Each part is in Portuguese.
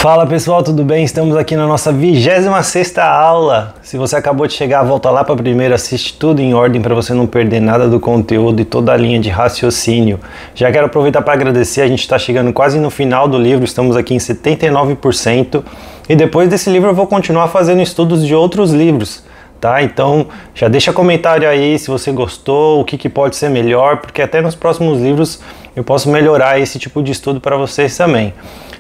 Fala pessoal, tudo bem? Estamos aqui na nossa 26ª aula. Se você acabou de chegar, volta lá para a primeira, assiste tudo em ordem para você não perder nada do conteúdo e toda a linha de raciocínio. Já quero aproveitar para agradecer, a gente está chegando quase no final do livro, estamos aqui em 79%. E depois desse livro eu vou continuar fazendo estudos de outros livros, tá? Então já deixa comentário aí se você gostou, o que pode ser melhor, porque até nos próximos livros eu posso melhorar esse tipo de estudo para vocês também.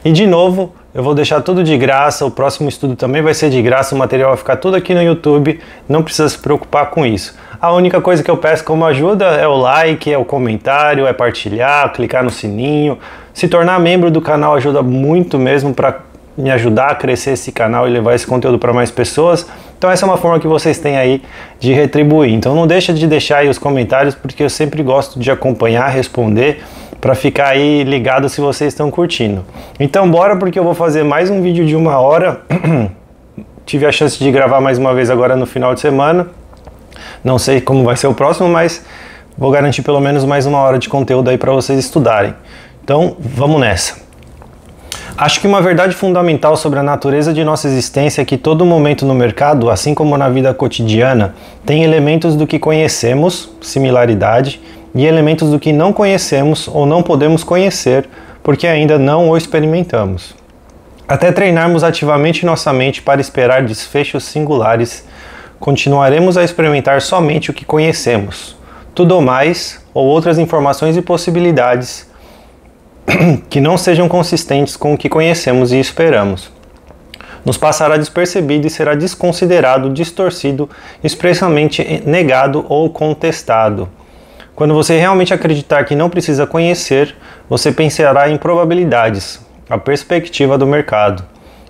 E de novo, eu vou deixar tudo de graça, o próximo estudo também vai ser de graça, o material vai ficar tudo aqui no YouTube, não precisa se preocupar com isso. A única coisa que eu peço como ajuda é o like, é o comentário, é partilhar, clicar no sininho. Se tornar membro do canal ajuda muito mesmo para me ajudar a crescer esse canal e levar esse conteúdo para mais pessoas. Então essa é uma forma que vocês têm aí de retribuir. Então não deixa de deixar aí os comentários, porque eu sempre gosto de acompanhar, responder, para ficar aí ligado se vocês estão curtindo. Então bora, porque eu vou fazer mais um vídeo de 1 hora. Tive a chance de gravar mais uma vez agora no final de semana. Não sei como vai ser o próximo, mas vou garantir pelo menos mais 1 hora de conteúdo aí para vocês estudarem. Então vamos nessa. Acho que uma verdade fundamental sobre a natureza de nossa existência é que todo momento no mercado, assim como na vida cotidiana, tem elementos do que conhecemos, similaridade, e elementos do que não conhecemos ou não podemos conhecer, porque ainda não o experimentamos. Até treinarmos ativamente nossa mente para esperar desfechos singulares, continuaremos a experimentar somente o que conhecemos. Tudo mais, ou outras informações e possibilidades que não sejam consistentes com o que conhecemos e esperamos, nos passará despercebido e será desconsiderado, distorcido, expressamente negado ou contestado. Quando você realmente acreditar que não precisa conhecer, você pensará em probabilidades, a perspectiva do mercado,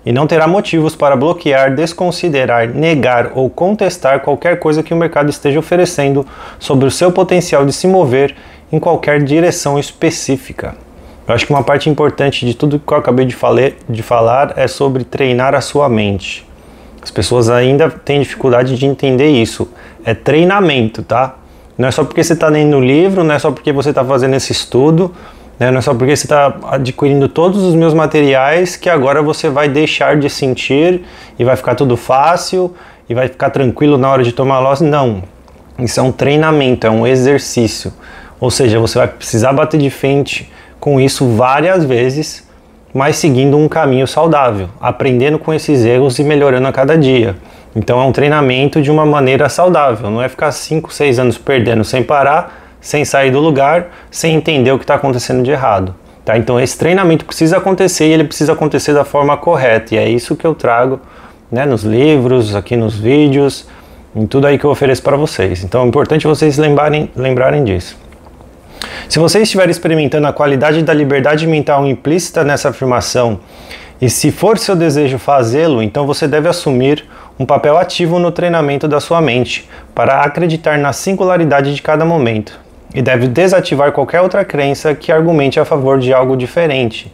e não terá motivos para bloquear, desconsiderar, negar ou contestar qualquer coisa que o mercado esteja oferecendo sobre o seu potencial de se mover em qualquer direção específica. Eu acho que uma parte importante de tudo que eu acabei de falar é sobre treinar a sua mente. As pessoas ainda têm dificuldade de entender isso. É treinamento, tá? Não é só porque você está lendo o livro, não é só porque você está fazendo esse estudo, né? Não é só porque você está adquirindo todos os meus materiais que agora você vai deixar de sentir e vai ficar tudo fácil e vai ficar tranquilo na hora de tomar loss. Não, isso é um treinamento, é um exercício. Ou seja, você vai precisar bater de frente com isso várias vezes, mas seguindo um caminho saudável, aprendendo com esses erros e melhorando a cada dia. Então é um treinamento de uma maneira saudável, não é ficar 5, 6 anos perdendo sem parar, sem sair do lugar, sem entender o que está acontecendo de errado. Tá? Então esse treinamento precisa acontecer e ele precisa acontecer da forma correta, e é isso que eu trago, né, nos livros, aqui nos vídeos, em tudo aí que eu ofereço para vocês. Então é importante vocês lembrarem disso. Se você estiver experimentando a qualidade da liberdade mental implícita nessa afirmação, e se for seu desejo fazê-lo, então você deve assumir um papel ativo no treinamento da sua mente, para acreditar na singularidade de cada momento, e deve desativar qualquer outra crença que argumente a favor de algo diferente.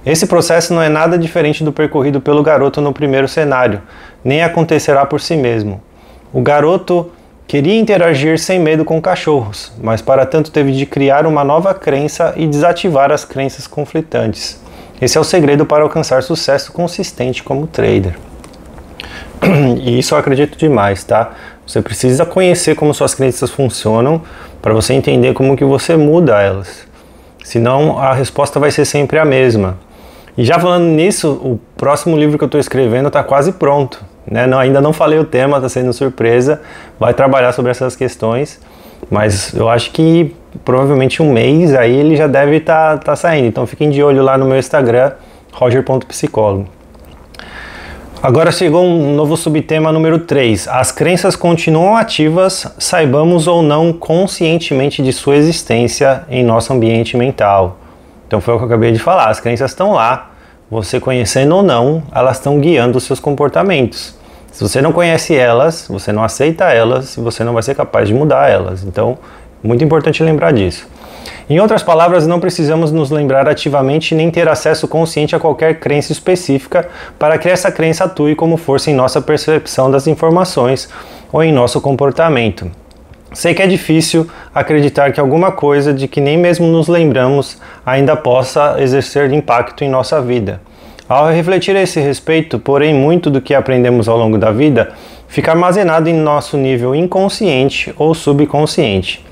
Esse processo não é nada diferente do percorrido pelo garoto no primeiro cenário, nem acontecerá por si mesmo. O garoto queria interagir sem medo com cachorros, mas para tanto teve de criar uma nova crença e desativar as crenças conflitantes. Esse é o segredo para alcançar sucesso consistente como trader. E isso eu acredito demais, tá? Você precisa conhecer como suas crenças funcionam para você entender como que você muda elas. Senão a resposta vai ser sempre a mesma. E já falando nisso, o próximo livro que eu estou escrevendo está quase pronto, né? Ainda não falei o tema, está sendo surpresa. Vai trabalhar sobre essas questões, mas eu acho que provavelmente 1 mês aí ele já deve estar saindo. Então fiquem de olho lá no meu Instagram, roger.psicólogo. Agora chegou um novo subtema número 3. As crenças continuam ativas, saibamos ou não conscientemente de sua existência em nosso ambiente mental. Então foi o que eu acabei de falar, as crenças estão lá, você conhecendo ou não, elas estão guiando os seus comportamentos. Se você não conhece elas, você não aceita elas e você não vai ser capaz de mudar elas. Então, muito importante lembrar disso. Em outras palavras, não precisamos nos lembrar ativamente nem ter acesso consciente a qualquer crença específica para que essa crença atue como força em nossa percepção das informações ou em nosso comportamento. Sei que é difícil acreditar que alguma coisa de que nem mesmo nos lembramos ainda possa exercer impacto em nossa vida. Ao refletir a esse respeito, porém, muito do que aprendemos ao longo da vida fica armazenado em nosso nível inconsciente ou subconsciente.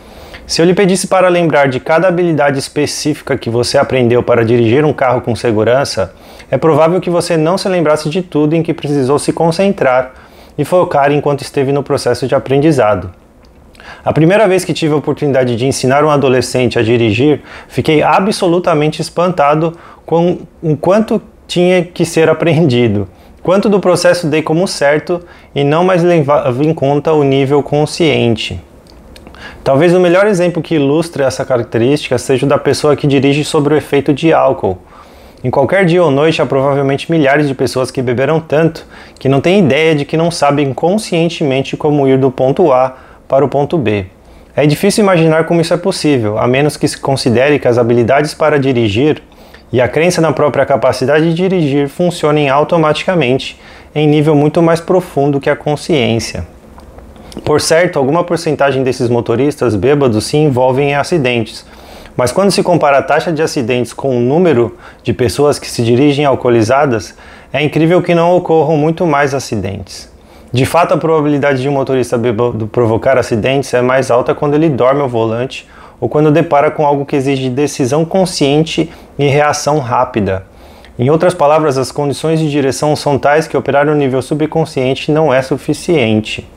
Se eu lhe pedisse para lembrar de cada habilidade específica que você aprendeu para dirigir um carro com segurança, é provável que você não se lembrasse de tudo em que precisou se concentrar e focar enquanto esteve no processo de aprendizado. A primeira vez que tive a oportunidade de ensinar um adolescente a dirigir, fiquei absolutamente espantado com o quanto tinha que ser aprendido, quanto do processo dei como certo e não mais levava em conta o nível consciente. Talvez o melhor exemplo que ilustre essa característica seja o da pessoa que dirige sob o efeito de álcool. Em qualquer dia ou noite há provavelmente milhares de pessoas que beberam tanto que não têm ideia de que não sabem conscientemente como ir do ponto A para o ponto B. É difícil imaginar como isso é possível, a menos que se considere que as habilidades para dirigir e a crença na própria capacidade de dirigir funcionem automaticamente em nível muito mais profundo que a consciência. Por certo, alguma porcentagem desses motoristas bêbados se envolvem em acidentes, mas quando se compara a taxa de acidentes com o número de pessoas que se dirigem alcoolizadas, é incrível que não ocorram muito mais acidentes. De fato, a probabilidade de um motorista bêbado provocar acidentes é mais alta quando ele dorme ao volante ou quando depara com algo que exige decisão consciente e reação rápida. Em outras palavras, as condições de direção são tais que operar no nível subconsciente não é suficiente.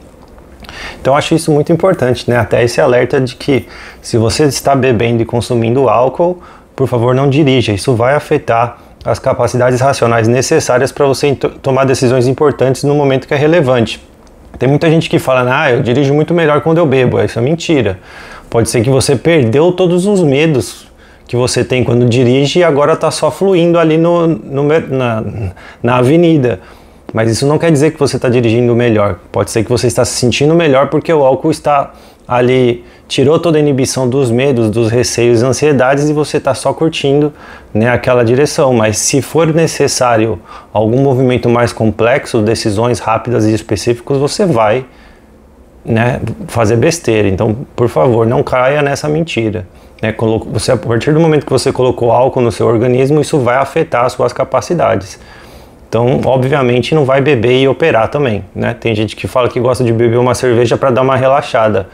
Então acho isso muito importante, né? Até esse alerta de que se você está bebendo e consumindo álcool, por favor não dirija, isso vai afetar as capacidades racionais necessárias para você tomar decisões importantes no momento que é relevante. Tem muita gente que fala, eu dirijo muito melhor quando eu bebo, isso é mentira. Pode ser que você perdeu todos os medos que você tem quando dirige e agora está só fluindo ali na avenida. Mas isso não quer dizer que você está dirigindo melhor. Pode ser que você está se sentindo melhor porque o álcool está ali, tirou toda a inibição dos medos, dos receios e ansiedades e você está só curtindo, né, aquela direção. Mas se for necessário algum movimento mais complexo, decisões rápidas e específicas, você vai, né, fazer besteira. Então, por favor, não caia nessa mentira. Né? A partir do momento que você colocou álcool no seu organismo, isso vai afetar as suas capacidades. Então, obviamente, não vai beber e operar também, né? Tem gente que fala que gosta de beber uma cerveja para dar uma relaxada.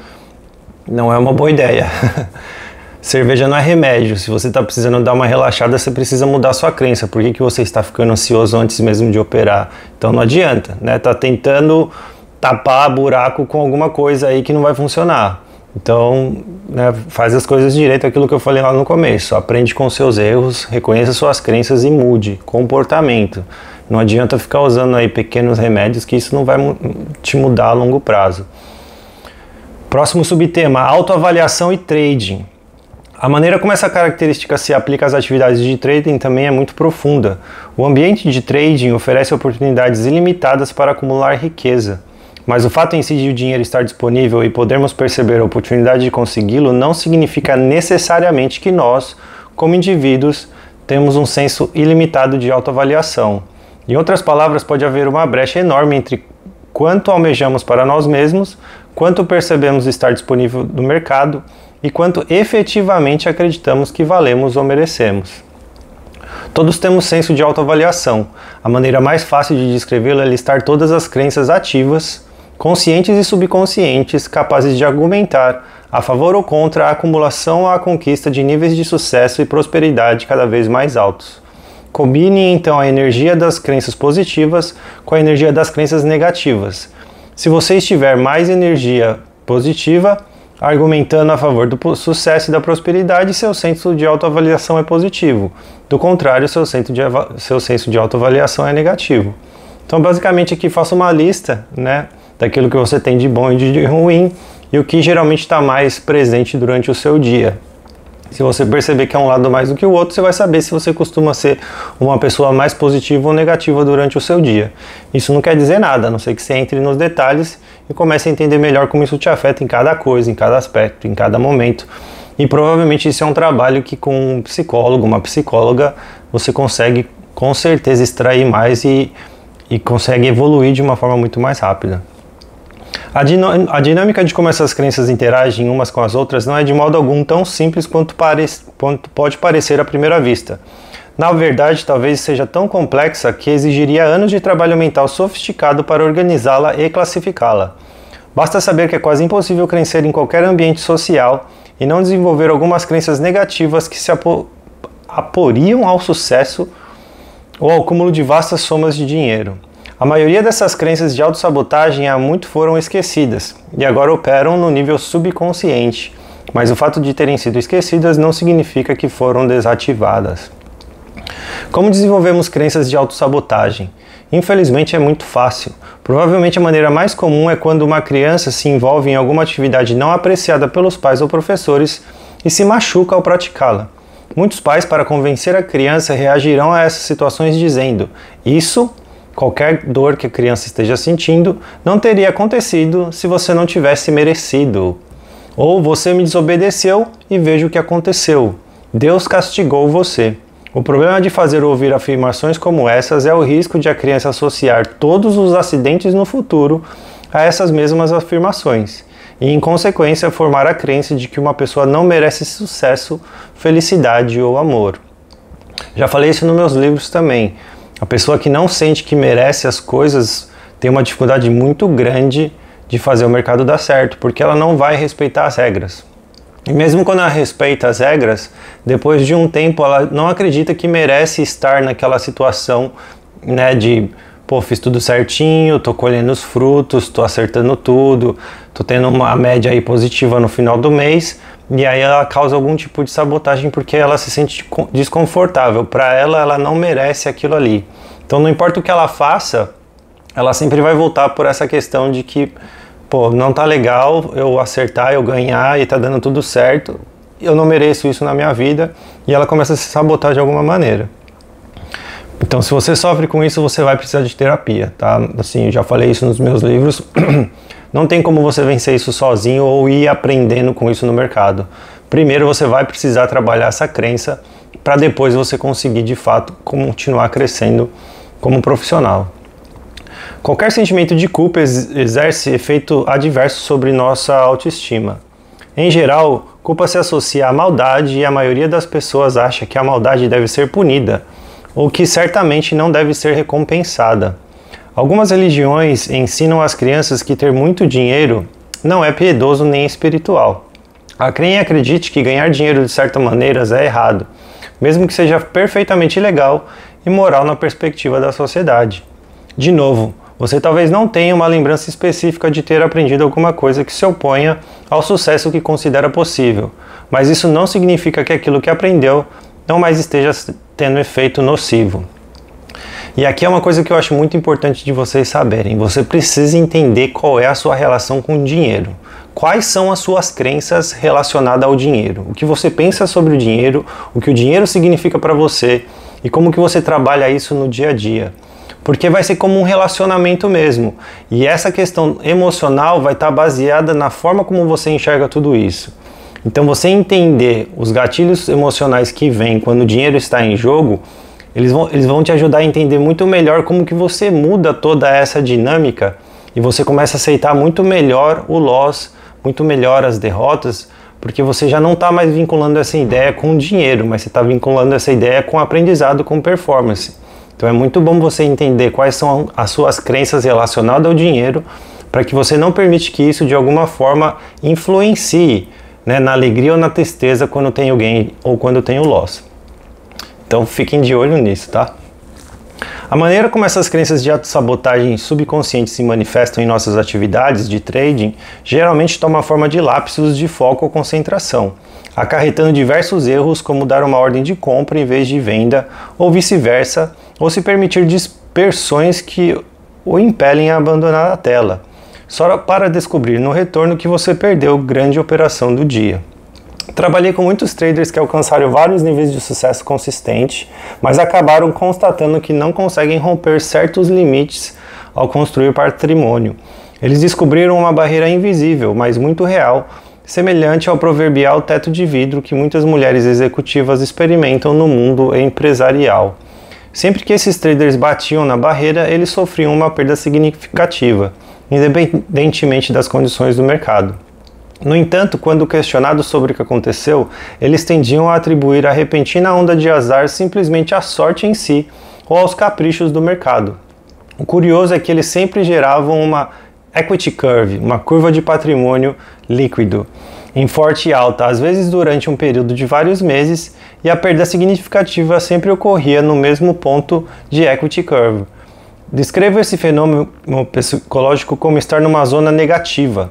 Não é uma boa ideia. Cerveja não é remédio. Se você está precisando dar uma relaxada, você precisa mudar sua crença. Por que você está ficando ansioso antes mesmo de operar? Então não adianta, né? Tá tentando tapar buraco com alguma coisa aí que não vai funcionar. Então, né, faz as coisas direito, aquilo que eu falei lá no começo. Aprende com seus erros, reconheça suas crenças e mude. Comportamento. Não adianta ficar usando aí pequenos remédios que isso não vai te mudar a longo prazo. Próximo subtema, autoavaliação e trading. A maneira como essa característica se aplica às atividades de trading também é muito profunda. O ambiente de trading oferece oportunidades ilimitadas para acumular riqueza. Mas o fato em si de o dinheiro estar disponível e podermos perceber a oportunidade de consegui-lo não significa necessariamente que nós, como indivíduos, temos um senso ilimitado de autoavaliação. Em outras palavras, pode haver uma brecha enorme entre quanto almejamos para nós mesmos, quanto percebemos estar disponível no mercado e quanto efetivamente acreditamos que valemos ou merecemos. Todos temos senso de autoavaliação. A maneira mais fácil de descrevê-lo é listar todas as crenças ativas, conscientes e subconscientes, capazes de argumentar a favor ou contra a acumulação ou a conquista de níveis de sucesso e prosperidade cada vez mais altos. Combine então a energia das crenças positivas com a energia das crenças negativas. Se você estiver mais energia positiva, argumentando a favor do sucesso e da prosperidade, seu senso de autoavaliação é positivo. Do contrário, seu senso de autoavaliação é negativo. Então, basicamente, aqui faça uma lista, né, daquilo que você tem de bom e de ruim e o que geralmente está mais presente durante o seu dia. Se você perceber que é um lado mais do que o outro, você vai saber se você costuma ser uma pessoa mais positiva ou negativa durante o seu dia. Isso não quer dizer nada, a não ser que você entre nos detalhes e comece a entender melhor como isso te afeta em cada coisa, em cada aspecto, em cada momento. E provavelmente isso é um trabalho que com um psicólogo, uma psicóloga, você consegue com certeza extrair mais e consegue evoluir de uma forma muito mais rápida. A dinâmica de como essas crenças interagem umas com as outras não é de modo algum tão simples quanto pode parecer à primeira vista. Na verdade, talvez seja tão complexa que exigiria anos de trabalho mental sofisticado para organizá-la e classificá-la. Basta saber que é quase impossível crescer em qualquer ambiente social e não desenvolver algumas crenças negativas que se aporiam ao sucesso ou ao cúmulo de vastas somas de dinheiro. A maioria dessas crenças de autossabotagem há muito foram esquecidas e agora operam no nível subconsciente, mas o fato de terem sido esquecidas não significa que foram desativadas. Como desenvolvemos crenças de autossabotagem? Infelizmente é muito fácil. Provavelmente a maneira mais comum é quando uma criança se envolve em alguma atividade não apreciada pelos pais ou professores e se machuca ao praticá-la. Muitos pais, para convencer a criança, reagirão a essas situações dizendo: qualquer dor que a criança esteja sentindo, não teria acontecido se você não tivesse merecido. Ou você me desobedeceu e veja o que aconteceu. Deus castigou você. O problema de fazer ouvir afirmações como essas é o risco de a criança associar todos os acidentes no futuro a essas mesmas afirmações e, em consequência, formar a crença de que uma pessoa não merece sucesso, felicidade ou amor. Já falei isso nos meus livros também. A pessoa que não sente que merece as coisas tem uma dificuldade muito grande de fazer o mercado dar certo, porque ela não vai respeitar as regras. E mesmo quando ela respeita as regras, depois de um tempo ela não acredita que merece estar naquela situação, né, de fiz tudo certinho, tô colhendo os frutos, tô acertando tudo, tô tendo uma média aí positiva no final do mês, e aí ela causa algum tipo de sabotagem porque ela se sente desconfortável. Para ela não merece aquilo ali. Então não importa o que ela faça, ela sempre vai voltar por essa questão de que não tá legal eu acertar, eu ganhar e tá dando tudo certo, eu não mereço isso na minha vida, e ela começa a se sabotar de alguma maneira. Então, se você sofre com isso, você vai precisar de terapia, tá? Assim, eu já falei isso nos meus livros, não tem como você vencer isso sozinho ou ir aprendendo com isso no mercado. Primeiro você vai precisar trabalhar essa crença para depois você conseguir de fato continuar crescendo como profissional. Qualquer sentimento de culpa exerce efeito adverso sobre nossa autoestima. Em geral, culpa se associa à maldade e a maioria das pessoas acha que a maldade deve ser punida, ou que certamente não deve ser recompensada. Algumas religiões ensinam às crianças que ter muito dinheiro não é piedoso nem espiritual. Há quem acredite que ganhar dinheiro de certas maneiras é errado, mesmo que seja perfeitamente legal e moral na perspectiva da sociedade. De novo, você talvez não tenha uma lembrança específica de ter aprendido alguma coisa que se oponha ao sucesso que considera possível, mas isso não significa que aquilo que aprendeu não mais esteja tendo efeito nocivo. E aqui é uma coisa que eu acho muito importante de vocês saberem. Você precisa entender qual é a sua relação com o dinheiro. Quais são as suas crenças relacionadas ao dinheiro? O que você pensa sobre o dinheiro, o que o dinheiro significa para você e como que você trabalha isso no dia a dia. Porque vai ser como um relacionamento mesmo. E essa questão emocional vai estar baseada na forma como você enxerga tudo isso. Então você entender os gatilhos emocionais que vêm quando o dinheiro está em jogo, eles vão te ajudar a entender muito melhor como que você muda toda essa dinâmica e você começa a aceitar muito melhor o loss, muito melhor as derrotas, porque você já não está mais vinculando essa ideia com o dinheiro, mas você está vinculando essa ideia com aprendizado, com performance. Então é muito bom você entender quais são as suas crenças relacionadas ao dinheiro, para que você não permite que isso de alguma forma influencie, né, na alegria ou na tristeza quando tem o gain ou quando tem o loss. Então fiquem de olho nisso, tá? A maneira como essas crenças de autossabotagem subconsciente se manifestam em nossas atividades de trading geralmente toma a forma de lapsos de foco ou concentração, acarretando diversos erros como dar uma ordem de compra em vez de venda ou vice-versa, ou se permitir dispersões que o impelem a abandonar a tela, só para descobrir no retorno que você perdeu grande operação do dia. Trabalhei com muitos traders que alcançaram vários níveis de sucesso consistente, mas acabaram constatando que não conseguem romper certos limites ao construir patrimônio. Eles descobriram uma barreira invisível, mas muito real, semelhante ao proverbial teto de vidro que muitas mulheres executivas experimentam no mundo empresarial. Sempre que esses traders batiam na barreira, eles sofriam uma perda significativa, independentemente das condições do mercado. No entanto, quando questionados sobre o que aconteceu, eles tendiam a atribuir a repentina onda de azar simplesmente à sorte em si ou aos caprichos do mercado. O curioso é que eles sempre geravam uma equity curve, uma curva de patrimônio líquido, em forte e alta, às vezes durante um período de vários meses, e a perda significativa sempre ocorria no mesmo ponto de equity curve. Descrevo esse fenômeno psicológico como estar numa zona negativa.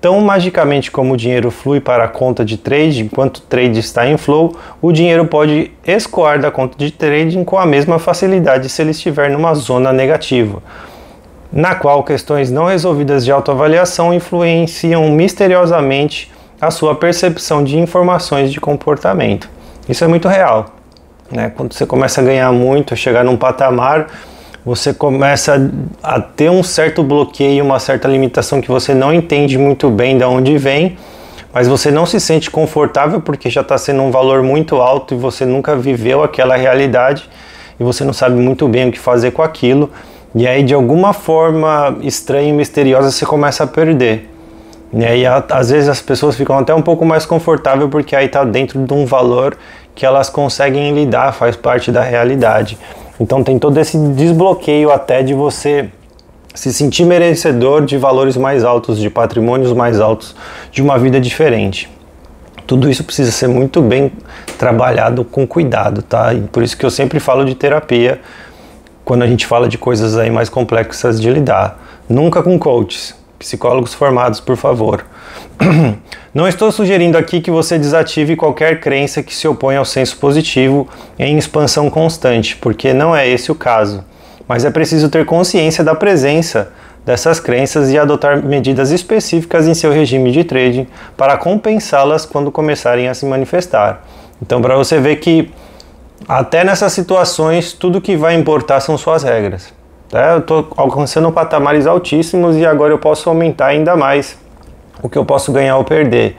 Tão magicamente como o dinheiro flui para a conta de trade, enquanto o trade está em flow, o dinheiro pode escoar da conta de trading com a mesma facilidade se ele estiver numa zona negativa, na qual questões não resolvidas de autoavaliação influenciam misteriosamente a sua percepção de informações de comportamento. Isso é muito real, né? Quando você começa a ganhar muito, a chegar num patamar, você começa a ter um certo bloqueio, uma certa limitação que você não entende muito bem de onde vem, mas você não se sente confortável porque já está sendo um valor muito alto e você nunca viveu aquela realidade e você não sabe muito bem o que fazer com aquilo, e aí de alguma forma estranha e misteriosa você começa a perder. E aí às vezes as pessoas ficam até um pouco mais confortáveis porque aí está dentro de um valor que elas conseguem lidar, faz parte da realidade. Então tem todo esse desbloqueio até de você se sentir merecedor de valores mais altos, de patrimônios mais altos, de uma vida diferente. Tudo isso precisa ser muito bem trabalhado com cuidado, tá? E por isso que eu sempre falo de terapia quando a gente fala de coisas aí mais complexas de lidar. Nunca com coaches, psicólogos formados, por favor. Não estou sugerindo aqui que você desative qualquer crença que se opõe ao senso positivo em expansão constante, porque não é esse o caso. Mas é preciso ter consciência da presença dessas crenças e adotar medidas específicas em seu regime de trading para compensá-las quando começarem a se manifestar. Então, para você ver que até nessas situações, tudo que vai importar são suas regras. Eu estou alcançando patamares altíssimos e agora eu posso aumentar ainda mais o que eu posso ganhar ou perder.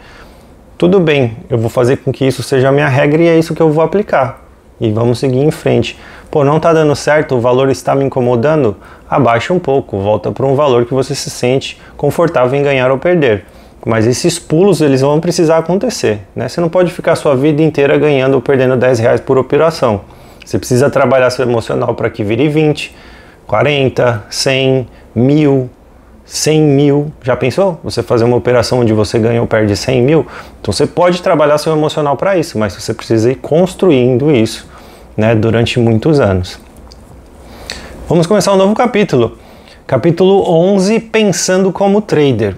Tudo bem, eu vou fazer com que isso seja a minha regra e é isso que eu vou aplicar. E vamos seguir em frente. Pô, não está dando certo, o valor está me incomodando? Abaixa um pouco, volta para um valor que você se sente confortável em ganhar ou perder. Mas esses pulos, eles vão precisar acontecer, né? Você não pode ficar a sua vida inteira ganhando ou perdendo R$10 por operação. Você precisa trabalhar seu emocional para que vire 20, 40, 100, 1000, 100 mil. Já pensou? Você fazer uma operação onde você ganha ou perde 100 mil? Então você pode trabalhar seu emocional para isso, mas você precisa ir construindo isso, né, durante muitos anos. Vamos começar um novo capítulo. Capítulo 11, Pensando como Trader.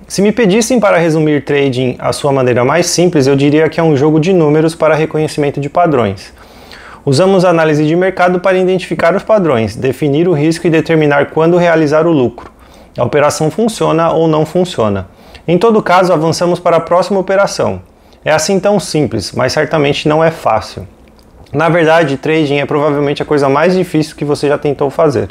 Se me pedissem para resumir trading à sua maneira mais simples, eu diria que é um jogo de números para reconhecimento de padrões. Usamos a análise de mercado para identificar os padrões, definir o risco e determinar quando realizar o lucro. A operação funciona ou não funciona. Em todo caso, avançamos para a próxima operação. É assim tão simples, mas certamente não é fácil. Na verdade, trading é provavelmente a coisa mais difícil que você já tentou fazer.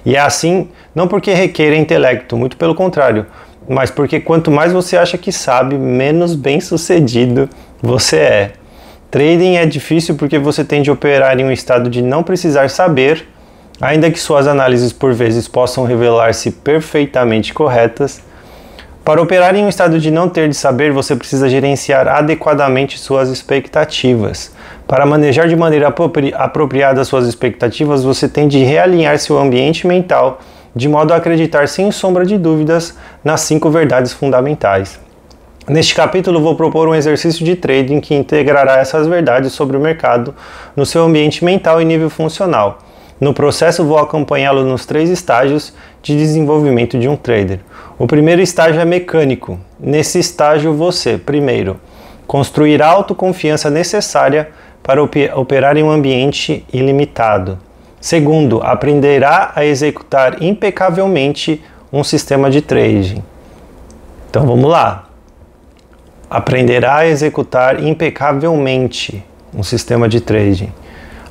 E é assim, não porque requer intelecto, muito pelo contrário, mas porque quanto mais você acha que sabe, menos bem-sucedido você é. Trading é difícil porque você tende a operar em um estado de não precisar saber, ainda que suas análises por vezes possam revelar-se perfeitamente corretas. Para operar em um estado de não ter de saber, você precisa gerenciar adequadamente suas expectativas. Para manejar de maneira apropriada suas expectativas, você tem de realinhar seu ambiente mental de modo a acreditar sem sombra de dúvidas nas 5 verdades fundamentais. Neste capítulo vou propor um exercício de trading que integrará essas verdades sobre o mercado no seu ambiente mental e nível funcional. No processo vou acompanhá-lo nos 3 estágios de desenvolvimento de um trader. O primeiro estágio é mecânico. Nesse estágio você, primeiro, construirá a autoconfiança necessária para operar em um ambiente ilimitado. Segundo, aprenderá a executar impecavelmente um sistema de trading. Então vamos lá. Aprenderá a executar impecavelmente um sistema de trading.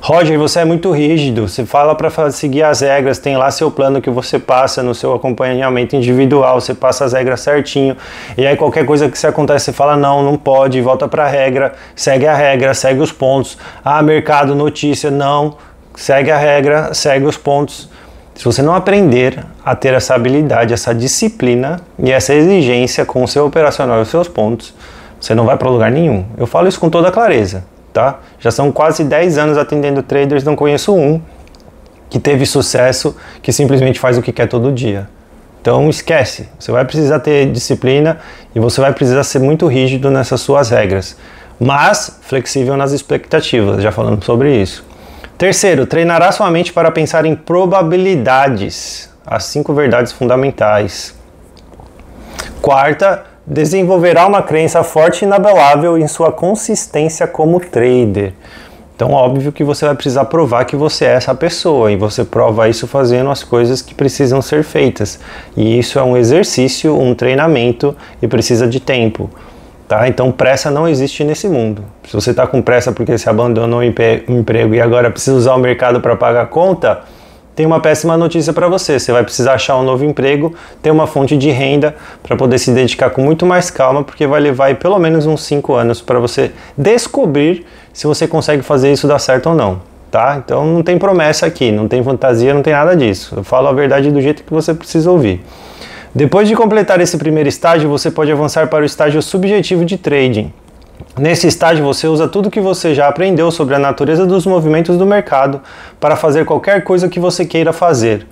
Roger, você é muito rígido, você fala para seguir as regras, tem lá seu plano que você passa no seu acompanhamento individual, você passa as regras certinho, e aí qualquer coisa que se acontece, você fala não pode, volta para a regra, segue os pontos, mercado, notícia, não, segue a regra, segue os pontos. Se você não aprender a ter essa habilidade, essa disciplina e essa exigência com o seu operacional e os seus pontos, você não vai para lugar nenhum. Eu falo isso com toda clareza, tá? Já são quase 10 anos atendendo traders, não conheço um que teve sucesso, que simplesmente faz o que quer todo dia. Então esquece, você vai precisar ter disciplina e você vai precisar ser muito rígido nessas suas regras, mas flexível nas expectativas, já falando sobre isso. Terceiro, treinará sua mente para pensar em probabilidades, as 5 verdades fundamentais. Quarta, desenvolverá uma crença forte e inabalável em sua consistência como trader. Então, óbvio que você vai precisar provar que você é essa pessoa, e você prova isso fazendo as coisas que precisam ser feitas. E isso é um exercício, um treinamento, e precisa de tempo. Tá? Então, pressa não existe nesse mundo. Se você está com pressa porque você abandonou o emprego e agora precisa usar o mercado para pagar a conta, tem uma péssima notícia para você. Você vai precisar achar um novo emprego, ter uma fonte de renda para poder se dedicar com muito mais calma, porque vai levar aí pelo menos uns 5 anos para você descobrir se você consegue fazer isso dar certo ou não. Tá? Então não tem promessa aqui, não tem fantasia, não tem nada disso. Eu falo a verdade do jeito que você precisa ouvir. Depois de completar esse primeiro estágio, você pode avançar para o estágio subjetivo de trading. Nesse estágio, você usa tudo que você já aprendeu sobre a natureza dos movimentos do mercado para fazer qualquer coisa que você queira fazer.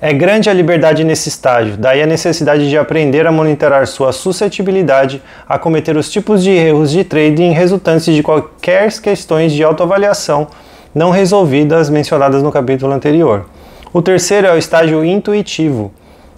É grande a liberdade nesse estágio, daí a necessidade de aprender a monitorar sua suscetibilidade a cometer os tipos de erros de trading resultantes de qualquer questões de autoavaliação não resolvidas mencionadas no capítulo anterior. O terceiro é o estágio intuitivo.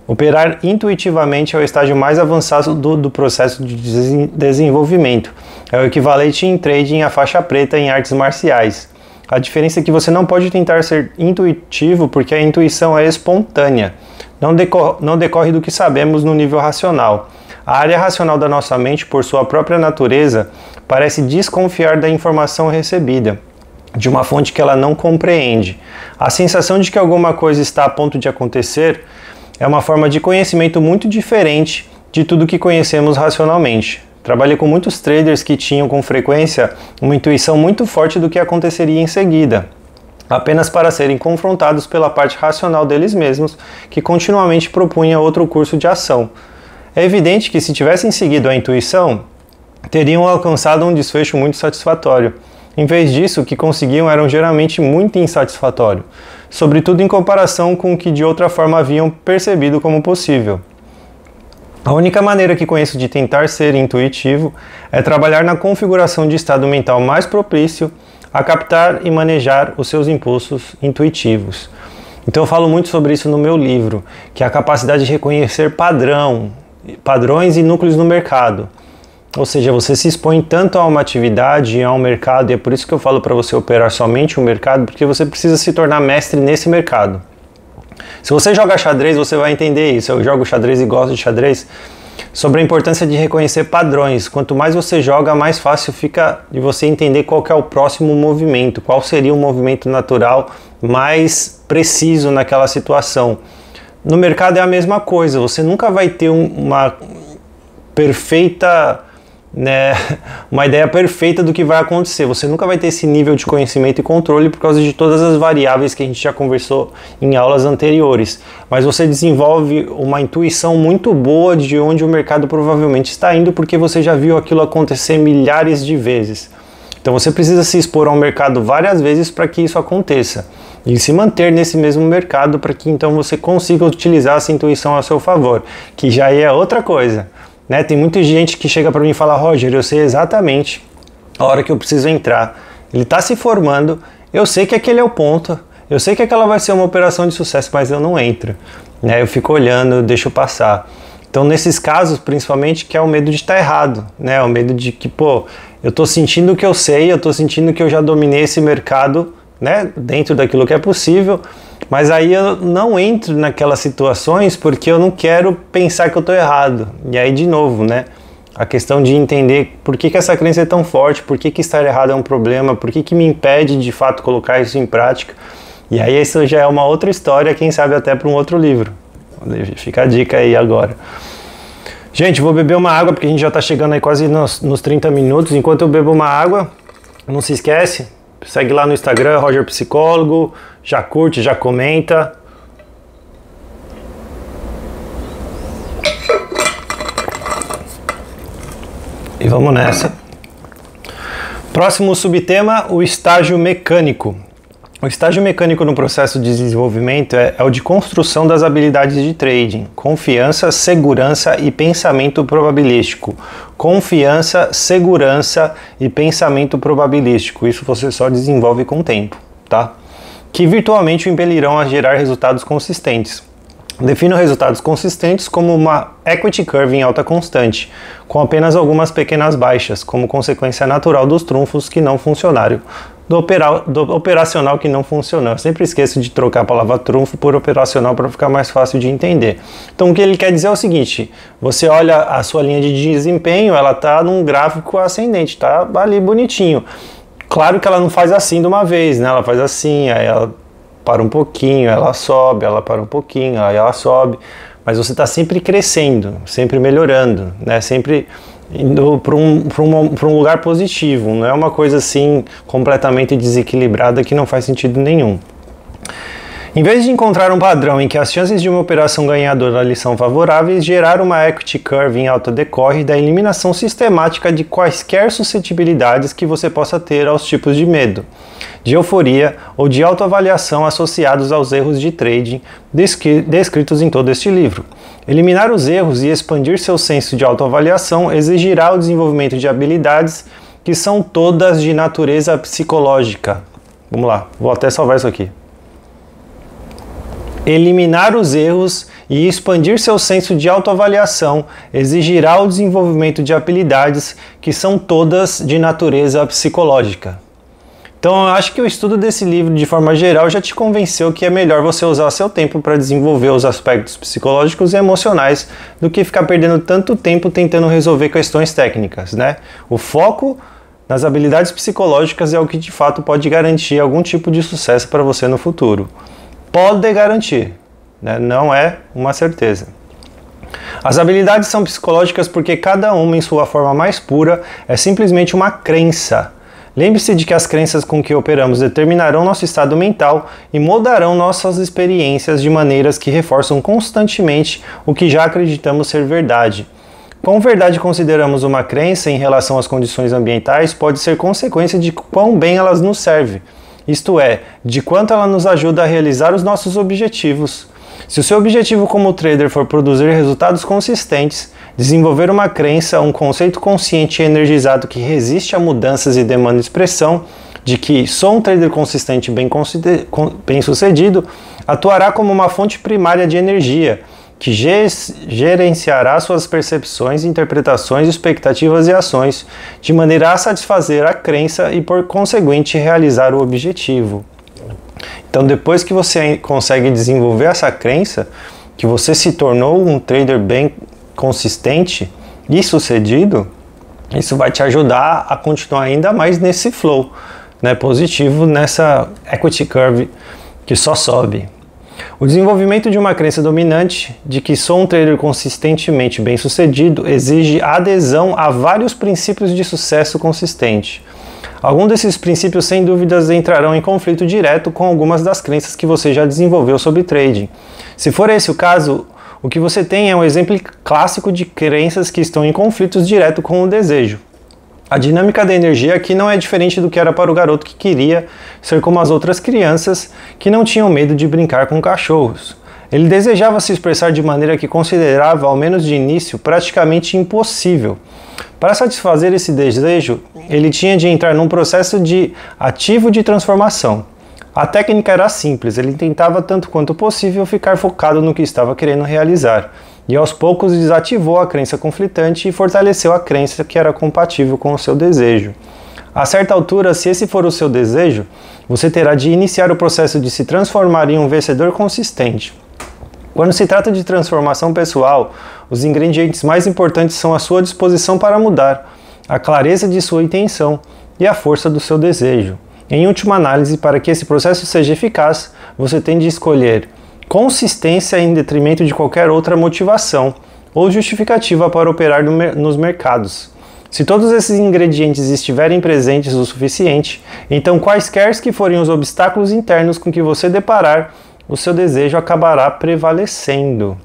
Operar intuitivamente é o estágio mais avançado do processo de desenvolvimento. É o equivalente em trading à faixa preta em artes marciais. A diferença é que você não pode tentar ser intuitivo porque a intuição é espontânea. Não decorre do que sabemos no nível racional. A área racional da nossa mente, por sua própria natureza, parece desconfiar da informação recebida, de uma fonte que ela não compreende. A sensação de que alguma coisa está a ponto de acontecer é uma forma de conhecimento muito diferente de tudo que conhecemos racionalmente. Trabalhei com muitos traders que tinham com frequência uma intuição muito forte do que aconteceria em seguida, apenas para serem confrontados pela parte racional deles mesmos, que continuamente propunha outro curso de ação. É evidente que se tivessem seguido a intuição, teriam alcançado um desfecho muito satisfatório. Em vez disso, o que conseguiam eram geralmente muito insatisfatório, sobretudo em comparação com o que de outra forma haviam percebido como possível. A única maneira que conheço de tentar ser intuitivo é trabalhar na configuração de estado mental mais propício a captar e manejar os seus impulsos intuitivos. Então eu falo muito sobre isso no meu livro, que é a capacidade de reconhecer padrões e núcleos no mercado. Ou seja, você se expõe tanto a uma atividade e a um mercado, e é por isso que eu falo para você operar somente um mercado, porque você precisa se tornar mestre nesse mercado. Se você joga xadrez, você vai entender isso. Eu jogo xadrez e gosto de xadrez, sobre a importância de reconhecer padrões. Quanto mais você joga, mais fácil fica de você entender qual que é o próximo movimento, qual seria o movimento natural mais preciso naquela situação. No mercado é a mesma coisa, você nunca vai ter uma perfeita... uma ideia perfeita do que vai acontecer. Você nunca vai ter esse nível de conhecimento e controle por causa de todas as variáveis que a gente já conversou em aulas anteriores, mas você desenvolve uma intuição muito boa de onde o mercado provavelmente está indo, porque você já viu aquilo acontecer milhares de vezes. Então você precisa se expor ao mercado várias vezes para que isso aconteça e se manter nesse mesmo mercado para que então você consiga utilizar essa intuição a seu favor, que já é outra coisa. Tem muita gente que chega para mim e fala: Roger, eu sei exatamente a hora que eu preciso entrar. Ele está se formando, eu sei que aquele é o ponto, eu sei que aquela vai ser uma operação de sucesso, mas eu não entro. Eu fico olhando, eu deixo passar. Então, nesses casos, principalmente, que é o medo de estar errado, o medo de que, eu estou sentindo que eu sei, eu estou sentindo que eu já dominei esse mercado, dentro daquilo que é possível, mas aí eu não entro naquelas situações porque eu não quero pensar que eu estou errado. E aí, de novo, a questão de entender por que essa crença é tão forte, por que estar errado é um problema, por que me impede de fato colocar isso em prática. E aí isso já é uma outra história, quem sabe até para um outro livro. Fica a dica aí agora. Gente, vou beber uma água porque a gente já está chegando aí quase nos 30 minutos. Enquanto eu bebo uma água, não se esquece, segue lá no Instagram, Roger Psicólogo, já curte, já comenta. E vamos nessa. Próximo subtema, o estágio mecânico. O estágio mecânico no processo de desenvolvimento é o de construção das habilidades de trading, confiança, segurança e pensamento probabilístico. Confiança, segurança e pensamento probabilístico. Isso você só desenvolve com o tempo, tá? Que virtualmente o impelirão a gerar resultados consistentes. Defino resultados consistentes como uma equity curve em alta constante, com apenas algumas pequenas baixas, como consequência natural dos trunfos que não funcionaram, do operacional que não funcionou. Eu sempre esqueço de trocar a palavra trunfo por operacional para ficar mais fácil de entender. Então o que ele quer dizer é o seguinte: você olha a sua linha de desempenho, ela está num gráfico ascendente, está ali bonitinho. Claro que ela não faz assim de uma vez, né? Ela faz assim, aí ela para um pouquinho, ela sobe, ela para um pouquinho, aí ela sobe, mas você está sempre crescendo, sempre melhorando, né? Sempre indo para um lugar positivo, não é uma coisa assim completamente desequilibrada que não faz sentido nenhum. Em vez de encontrar um padrão em que as chances de uma operação ganhadora lhe são favoráveis, gerar uma equity curve em alta decorre da eliminação sistemática de quaisquer suscetibilidades que você possa ter aos tipos de medo, de euforia ou de autoavaliação associados aos erros de trading descritos em todo este livro. Eliminar os erros e expandir seu senso de autoavaliação exigirá o desenvolvimento de habilidades que são todas de natureza psicológica. Vamos lá, vou até salvar isso aqui. Eliminar os erros e expandir seu senso de autoavaliação exigirá o desenvolvimento de habilidades que são todas de natureza psicológica. Então eu acho que o estudo desse livro, de forma geral, já te convenceu que é melhor você usar seu tempo para desenvolver os aspectos psicológicos e emocionais do que ficar perdendo tanto tempo tentando resolver questões técnicas, né? O foco nas habilidades psicológicas é o que de fato pode garantir algum tipo de sucesso para você no futuro. Pode garantir, né? Não é uma certeza. As habilidades são psicológicas porque cada uma, em sua forma mais pura, é simplesmente uma crença. Lembre-se de que as crenças com que operamos determinarão nosso estado mental e moldarão nossas experiências de maneiras que reforçam constantemente o que já acreditamos ser verdade. Quão verdade consideramos uma crença em relação às condições ambientais pode ser consequência de quão bem elas nos servem. Isto é, de quanto ela nos ajuda a realizar os nossos objetivos. Se o seu objetivo como trader for produzir resultados consistentes, desenvolver uma crença, um conceito consciente e energizado que resiste a mudanças e demanda expressão, de que sou um trader consistente e bem sucedido, atuará como uma fonte primária de energia, que gerenciará suas percepções, interpretações, expectativas e ações, de maneira a satisfazer a crença e, por conseguinte, realizar o objetivo. Então, depois que você consegue desenvolver essa crença, que você se tornou um trader bem consistente e sucedido, isso vai te ajudar a continuar ainda mais nesse flow, né, positivo, nessa equity curve que só sobe. O desenvolvimento de uma crença dominante de que sou um trader consistentemente bem-sucedido exige adesão a vários princípios de sucesso consistente. Alguns desses princípios, sem dúvidas, entrarão em conflito direto com algumas das crenças que você já desenvolveu sobre trading. Se for esse o caso, o que você tem é um exemplo clássico de crenças que estão em conflitos direto com o desejo. A dinâmica da energia aqui não é diferente do que era para o garoto que queria ser como as outras crianças que não tinham medo de brincar com cachorros. Ele desejava se expressar de maneira que considerava, ao menos de início, praticamente impossível. Para satisfazer esse desejo, ele tinha de entrar num processo ativo de transformação. A técnica era simples, ele tentava tanto quanto possível ficar focado no que estava querendo realizar, e aos poucos desativou a crença conflitante e fortaleceu a crença que era compatível com o seu desejo. A certa altura, se esse for o seu desejo, você terá de iniciar o processo de se transformar em um vencedor consistente. Quando se trata de transformação pessoal, os ingredientes mais importantes são a sua disposição para mudar, a clareza de sua intenção e a força do seu desejo. Em última análise, para que esse processo seja eficaz, você tem de escolher consistência em detrimento de qualquer outra motivação ou justificativa para operar nos mercados. Se todos esses ingredientes estiverem presentes o suficiente, então quaisquer que forem os obstáculos internos com que você deparar, o seu desejo acabará prevalecendo.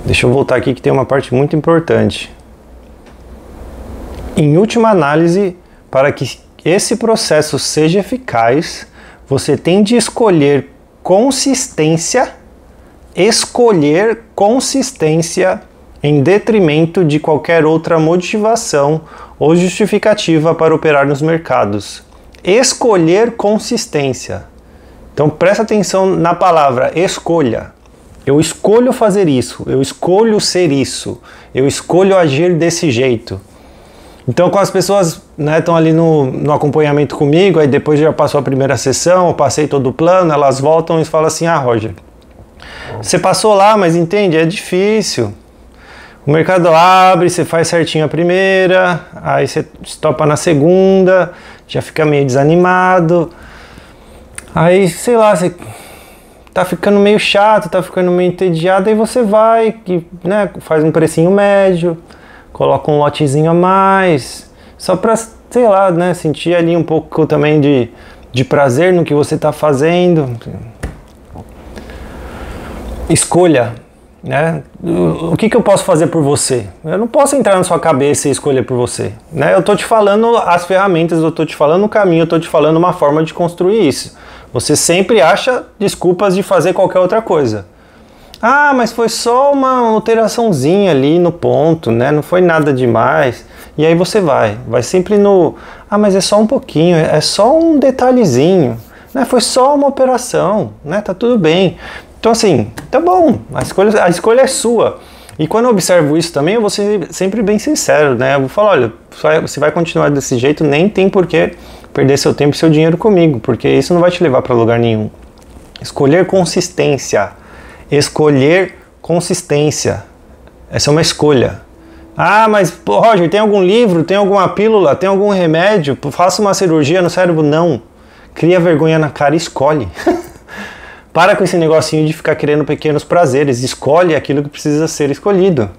Deixa eu voltar aqui que tem uma parte muito importante. Em última análise, para que esse processo seja eficaz, você tem de escolher consistência em detrimento de qualquer outra motivação ou justificativa para operar nos mercados. Escolher consistência. Então presta atenção na palavra escolha. Eu escolho fazer isso, eu escolho ser isso, eu escolho agir desse jeito. Então, quando as pessoas estão ali no acompanhamento comigo, aí depois já passou a primeira sessão, eu passei todo o plano, elas voltam e falam assim: ah, Roger, você passou lá, mas entende, é difícil. O mercado abre, você faz certinho a primeira, aí você estopa na segunda, já fica meio desanimado. Aí, sei lá, você tá ficando meio chato, tá ficando meio entediado, aí você vai, faz um precinho médio, coloca um lotezinho a mais, só pra, sei lá, sentir ali um pouco também de prazer no que você tá fazendo. Escolha, o que eu posso fazer por você? Eu não posso entrar na sua cabeça e escolher por você, Eu tô te falando as ferramentas, eu tô te falando o caminho, eu tô te falando uma forma de construir isso. Você sempre acha desculpas de fazer qualquer outra coisa. Ah, mas foi só uma alteraçãozinha ali no ponto, não foi nada demais. E aí você vai sempre no... Ah, mas é só um pouquinho, é só um detalhezinho, foi só uma operação, tá tudo bem. Então assim, tá bom, a escolha é sua. E quando eu observo isso também, eu vou ser sempre bem sincero, Eu vou falar, olha, você vai continuar desse jeito, nem tem por que perder seu tempo e seu dinheiro comigo, porque isso não vai te levar para lugar nenhum. Escolher consistência. Essa é uma escolha. Ah, mas Roger, tem algum livro, tem alguma pílula, tem algum remédio? Faça uma cirurgia no cérebro? Não. Cria vergonha na cara e escolhe. Para com esse negocinho de ficar querendo pequenos prazeres. Escolhe aquilo que precisa ser escolhido,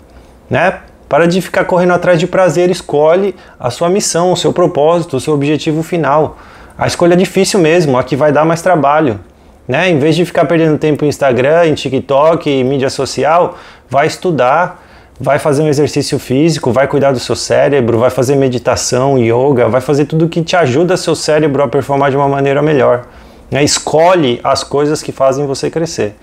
Para de ficar correndo atrás de prazer, escolhe a sua missão, o seu propósito, o seu objetivo final. A escolha é difícil mesmo, a que vai dar mais trabalho. Em vez de ficar perdendo tempo em Instagram, em TikTok, em mídia social, vai estudar, vai fazer um exercício físico, vai cuidar do seu cérebro, vai fazer meditação, yoga, vai fazer tudo que te ajuda seu cérebro a performar de uma maneira melhor. Escolhe as coisas que fazem você crescer.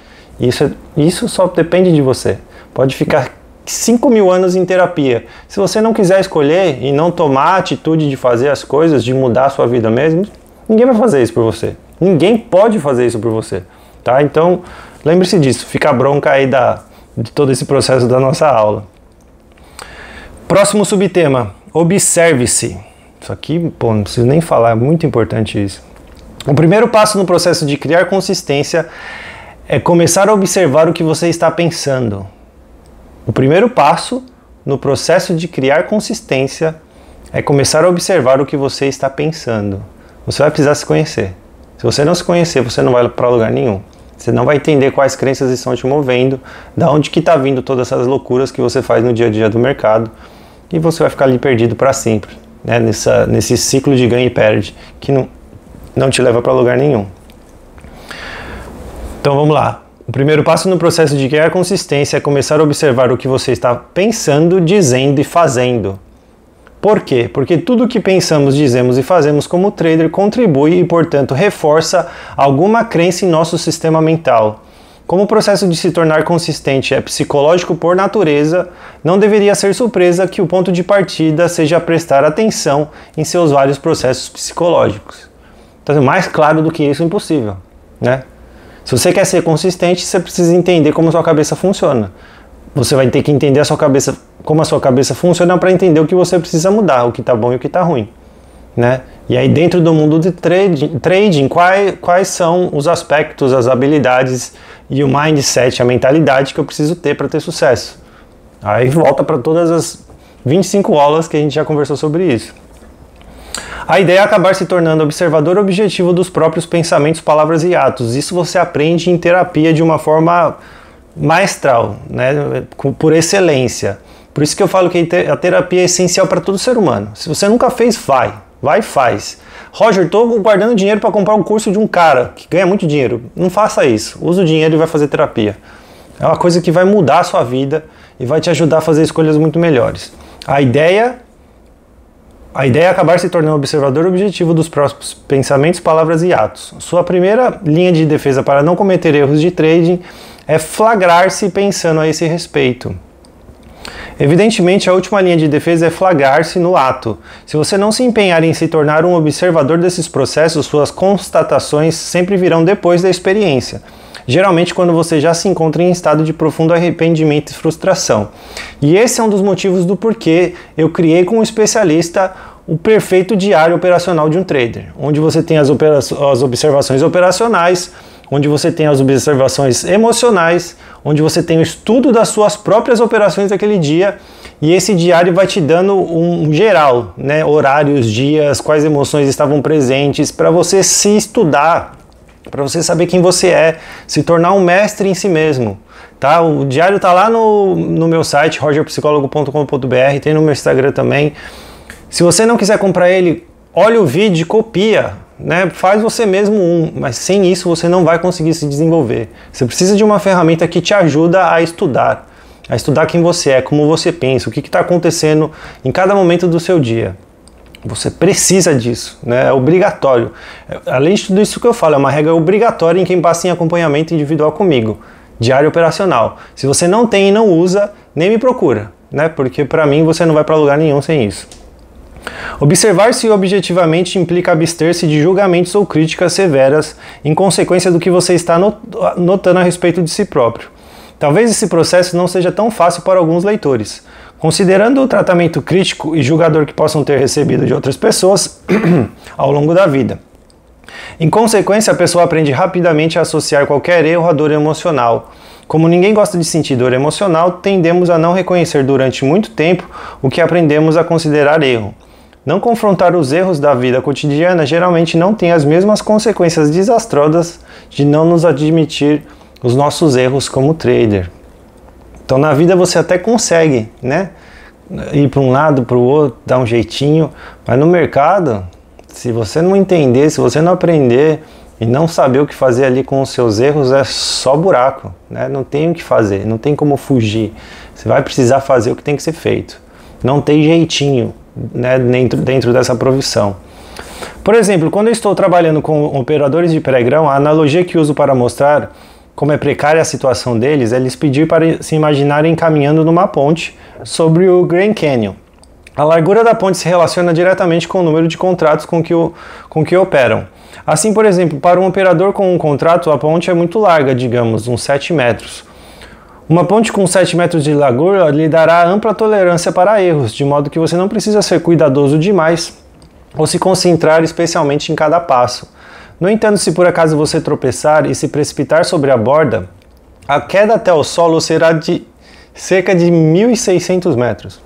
Isso só depende de você. Pode ficar 5.000 anos em terapia. Se você não quiser escolher e não tomar a atitude de fazer as coisas, de mudar a sua vida mesmo, ninguém vai fazer isso por você. Ninguém pode fazer isso por você, Então, lembre-se disso, fica a bronca aí de todo esse processo da nossa aula. Próximo subtema, observe-se. Isso aqui, não preciso nem falar, é muito importante isso. O primeiro passo no processo de criar consistência é começar a observar o que você está pensando. O primeiro passo no processo de criar consistência é começar a observar o que você está pensando. Você vai precisar se conhecer. Se você não se conhecer, você não vai para lugar nenhum. Você não vai entender quais crenças estão te movendo, da onde que está vindo todas essas loucuras que você faz no dia a dia do mercado, e você vai ficar ali perdido para sempre, nesse ciclo de ganha e perde, que não te leva para lugar nenhum. Então vamos lá. O primeiro passo no processo de criar consistência é começar a observar o que você está pensando, dizendo e fazendo. Por quê? Porque tudo o que pensamos, dizemos e fazemos como trader contribui e, portanto, reforça alguma crença em nosso sistema mental. Como o processo de se tornar consistente é psicológico por natureza, não deveria ser surpresa que o ponto de partida seja prestar atenção em seus vários processos psicológicos. Então, mais claro do que isso é impossível, Se você quer ser consistente, você precisa entender como a sua cabeça funciona. Você vai ter que entender como a sua cabeça funciona para entender o que você precisa mudar, o que está bom e o que está ruim, E aí dentro do mundo de trading, quais são os aspectos, as habilidades e o mindset, a mentalidade que eu preciso ter para ter sucesso? Aí volta para todas as 25 aulas que a gente já conversou sobre isso. A ideia é acabar se tornando observador objetivo dos próprios pensamentos, palavras e atos. Isso você aprende em terapia de uma forma maestral, por excelência. Por isso que eu falo que a terapia é essencial para todo ser humano. Se você nunca fez, vai e faz. Roger, estou guardando dinheiro para comprar um curso de um cara que ganha muito dinheiro. Não faça isso. Usa o dinheiro e vai fazer terapia. É uma coisa que vai mudar a sua vida e vai te ajudar a fazer escolhas muito melhores. A ideia A ideia é acabar se tornando observador objetivo dos próprios pensamentos, palavras e atos. Sua primeira linha de defesa para não cometer erros de trading é flagrar-se pensando a esse respeito. Evidentemente, a última linha de defesa é flagrar-se no ato. Se você não se empenhar em se tornar um observador desses processos, suas constatações sempre virão depois da experiência. Geralmente quando você já se encontra em estado de profundo arrependimento e frustração. E esse é um dos motivos do porquê eu criei com um especialista o perfeito diário operacional de um trader, onde você tem as observações operacionais, onde você tem as observações emocionais, onde você tem o estudo das suas próprias operações daquele dia, e esse diário vai te dando um geral, né? Horários, dias, quais emoções estavam presentes, para você se estudar, para você saber quem você é, se tornar um mestre em si mesmo. Tá? O diário está lá no meu site, rogerpsicologo.com.br, tem no meu Instagram também. Se você não quiser comprar ele, olha o vídeo e copia, né? Faz você mesmo mas sem isso você não vai conseguir se desenvolver. Você precisa de uma ferramenta que te ajuda a estudar quem você é, como você pensa, o que está acontecendo em cada momento do seu dia. Você precisa disso, né? É obrigatório. Além de tudo isso que eu falo, é uma regra obrigatória em quem passa em acompanhamento individual comigo. Diário operacional. Se você não tem e não usa, nem me procura, né? Porque para mim você não vai para lugar nenhum sem isso. Observar-se objetivamente implica abster-se de julgamentos ou críticas severas em consequência do que você está notando a respeito de si próprio. Talvez esse processo não seja tão fácil para alguns leitores. Considerando o tratamento crítico e julgador que possam ter recebido de outras pessoas ao longo da vida. Em consequência, a pessoa aprende rapidamente a associar qualquer erro à dor emocional. Como ninguém gosta de sentir dor emocional, tendemos a não reconhecer durante muito tempo o que aprendemos a considerar erro. Não confrontar os erros da vida cotidiana geralmente não tem as mesmas consequências desastrosas de não nos admitir os nossos erros como trader. Então na vida você até consegue, né? Ir para um lado, para o outro, dar um jeitinho, mas no mercado, se você não entender, se você não aprender e não saber o que fazer ali com os seus erros, é só buraco, né? Não tem o que fazer, não tem como fugir. Você vai precisar fazer o que tem que ser feito. Não tem jeitinho, né, dentro dessa profissão. Por exemplo, quando eu estou trabalhando com operadores de pregão, a analogia que uso para mostrar como é precária a situação deles é lhes pedir para se imaginarem caminhando numa ponte sobre o Grand Canyon. A largura da ponte se relaciona diretamente com o número de contratos com que operam. Assim, por exemplo, para um operador com um contrato, a ponte é muito larga, digamos, uns 7 metros. Uma ponte com 7 metros de largura lhe dará ampla tolerância para erros, de modo que você não precisa ser cuidadoso demais ou se concentrar especialmente em cada passo. No entanto, se por acaso você tropeçar e se precipitar sobre a borda, a queda até o solo será de cerca de 1.600 metros.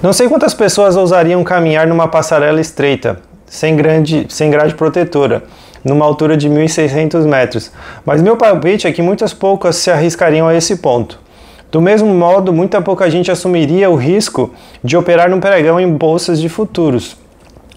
Não sei quantas pessoas ousariam caminhar numa passarela estreita, sem grade protetora, numa altura de 1.600 metros, mas meu palpite é que muitas poucas se arriscariam a esse ponto. Do mesmo modo, muita pouca gente assumiria o risco de operar num pregão em bolsas de futuros.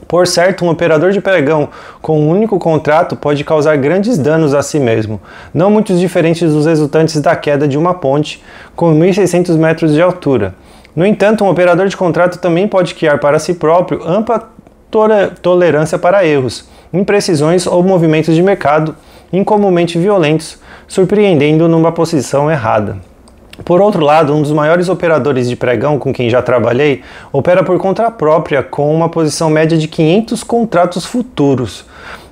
Por certo, um operador de pregão com um único contrato pode causar grandes danos a si mesmo, não muito diferentes dos resultantes da queda de uma ponte com 1.600 metros de altura. No entanto, um operador de contrato também pode criar para si próprio ampla tolerância para erros, imprecisões ou movimentos de mercado incomumente violentos, surpreendendo numa posição errada. Por outro lado, um dos maiores operadores de pregão com quem já trabalhei opera por conta própria com uma posição média de 500 contratos futuros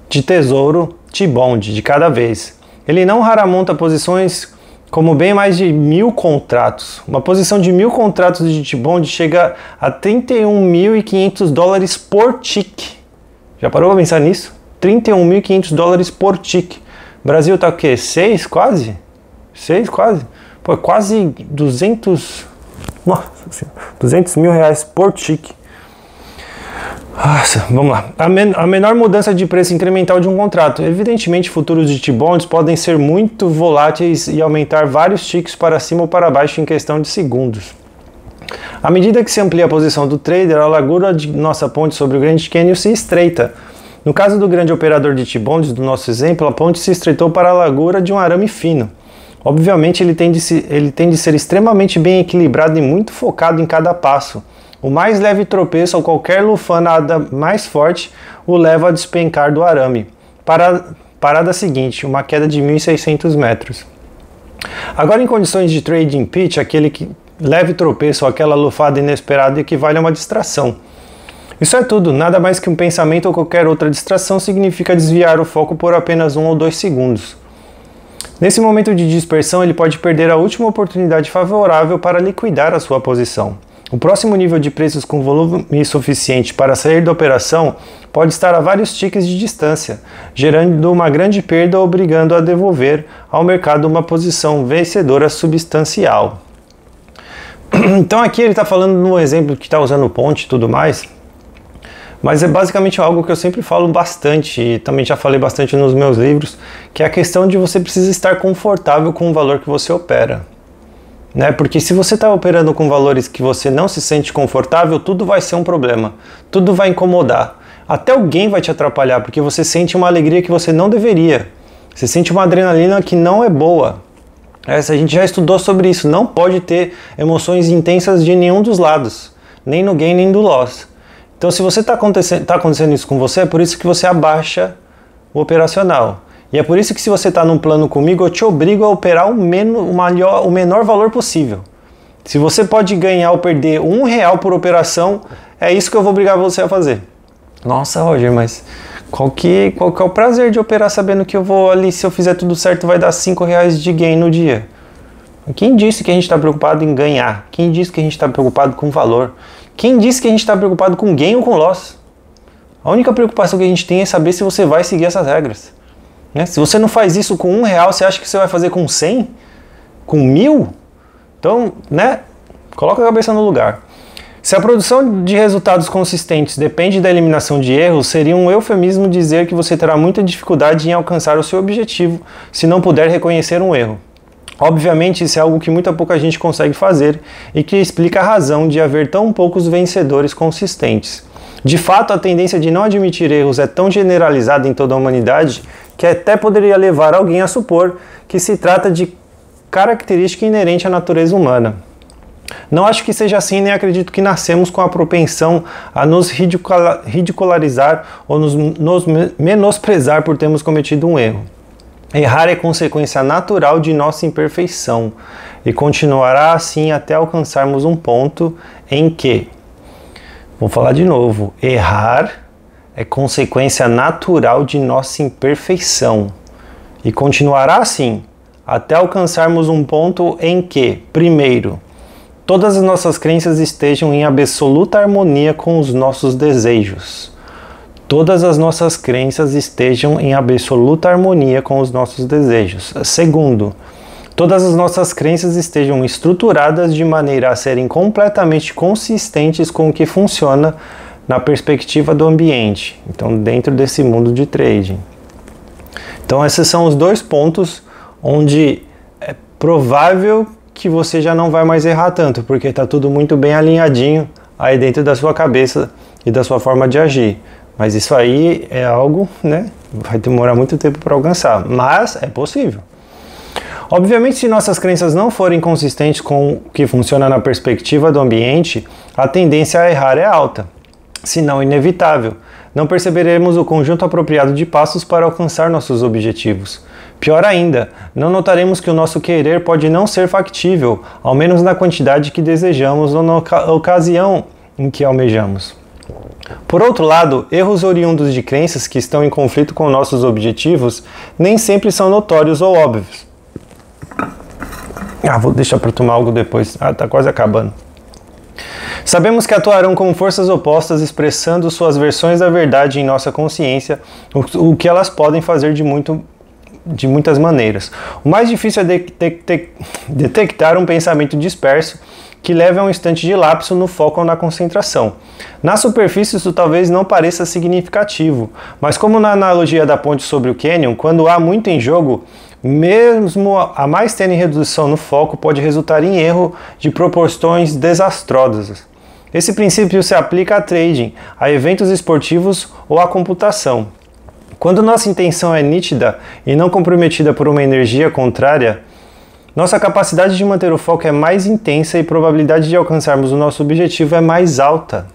de tesouro T-bond de cada vez. Ele não rara monta posições como bem mais de 1.000 contratos. Uma posição de 1.000 contratos de T-bond chega a 31.500 dólares por tick. Já parou para pensar nisso? 31.500 dólares por tick. Brasil tá o quê? 6 quase? 6 quase? Pô, quase 200 mil reais por tick. Nossa, vamos lá. A menor mudança de preço incremental de um contrato. Evidentemente, futuros de T-bonds podem ser muito voláteis e aumentar vários ticks para cima ou para baixo em questão de segundos. À medida que se amplia a posição do trader, a largura de nossa ponte sobre o Grand Canyon se estreita. No caso do grande operador de T-bonds, do nosso exemplo, a ponte se estreitou para a largura de um arame fino. Obviamente, ele tem de ser extremamente bem equilibrado e muito focado em cada passo. O mais leve tropeço ou qualquer lufanada mais forte o leva a despencar do arame. Parada seguinte, uma queda de 1.600 metros. Agora, em condições de trading pitch, aquele leve tropeço ou aquela lufada inesperada equivale a uma distração. Isso é tudo, nada mais que um pensamento ou qualquer outra distração significa desviar o foco por apenas 1 ou 2 segundos. Nesse momento de dispersão, ele pode perder a última oportunidade favorável para liquidar a sua posição. O próximo nível de preços com volume suficiente para sair da operação pode estar a vários ticks de distância, gerando uma grande perda ou obrigando a devolver ao mercado uma posição vencedora substancial. Então aqui ele está falando no exemplo que está usando ponte e tudo mais, mas é basicamente algo que eu sempre falo bastante e também já falei bastante nos meus livros, que é a questão de você precisa estar confortável com o valor que você opera. Né? Porque se você está operando com valores que você não se sente confortável, tudo vai ser um problema, tudo vai incomodar. Até alguém vai te atrapalhar, porque você sente uma alegria que você não deveria. Você sente uma adrenalina que não é boa. A gente já estudou sobre isso, não pode ter emoções intensas de nenhum dos lados, nem no gain nem no loss. Então se você está acontecendo isso com você, é por isso que você abaixa o operacional. E é por isso que se você está num plano comigo, eu te obrigo a operar o menor valor possível. Se você pode ganhar ou perder R$1 por operação, é isso que eu vou obrigar você a fazer. Nossa, Roger, mas qual que é o prazer de operar sabendo que eu vou ali, se eu fizer tudo certo, vai dar R$5 de gain no dia? Quem disse que a gente está preocupado em ganhar? Quem disse que a gente está preocupado com valor? Quem disse que a gente está preocupado com gain ou com loss? A única preocupação que a gente tem é saber se você vai seguir essas regras. Né? Se você não faz isso com R$1, você acha que você vai fazer com 100? Com 1.000? Então, né? Coloca a cabeça no lugar. Se a produção de resultados consistentes depende da eliminação de erros, seria um eufemismo dizer que você terá muita dificuldade em alcançar o seu objetivo se não puder reconhecer um erro. Obviamente, isso é algo que muita pouca gente consegue fazer e que explica a razão de haver tão poucos vencedores consistentes. De fato, a tendência de não admitir erros é tão generalizada em toda a humanidade que até poderia levar alguém a supor que se trata de característica inerente à natureza humana. Não acho que seja assim, nem acredito que nascemos com a propensão a nos ridicularizar ou nos menosprezar por termos cometido um erro. Errar é consequência natural de nossa imperfeição e continuará assim até alcançarmos um ponto em que, vou falar de novo, errar é consequência natural de nossa imperfeição e continuará assim até alcançarmos um ponto em que, primeiro, todas as nossas crenças estejam em absoluta harmonia com os nossos desejos. Todas as nossas crenças estejam em absoluta harmonia com os nossos desejos. Segundo, todas as nossas crenças estejam estruturadas de maneira a serem completamente consistentes com o que funciona na perspectiva do ambiente. Então, dentro desse mundo de trading. Então, esses são os dois pontos onde é provável que você já não vai mais errar tanto, porque está tudo muito bem alinhadinho aí dentro da sua cabeça e da sua forma de agir. Mas isso aí é algo, né? Vai demorar muito tempo para alcançar, mas é possível. Obviamente, se nossas crenças não forem consistentes com o que funciona na perspectiva do ambiente, a tendência a errar é alta, se não inevitável. Não perceberemos o conjunto apropriado de passos para alcançar nossos objetivos. Pior ainda, não notaremos que o nosso querer pode não ser factível, ao menos na quantidade que desejamos ou na ocasião em que almejamos. Por outro lado, erros oriundos de crenças que estão em conflito com nossos objetivos nem sempre são notórios ou óbvios. Vou deixar para tomar algo depois. Tá quase acabando. Sabemos que atuarão como forças opostas expressando suas versões da verdade em nossa consciência, o que elas podem fazer de muitas maneiras. O mais difícil é detectar um pensamento disperso que leve a um instante de lapso no foco ou na concentração. Na superfície isso talvez não pareça significativo, mas como na analogia da ponte sobre o cânion, quando há muito em jogo, mesmo a mais tênue redução no foco pode resultar em erro de proporções desastrosas. Esse princípio se aplica a trading, a eventos esportivos ou à computação. Quando nossa intenção é nítida e não comprometida por uma energia contrária, Nossa capacidade de manter o foco é mais intensa e a probabilidade de alcançarmos o nosso objetivo é mais alta.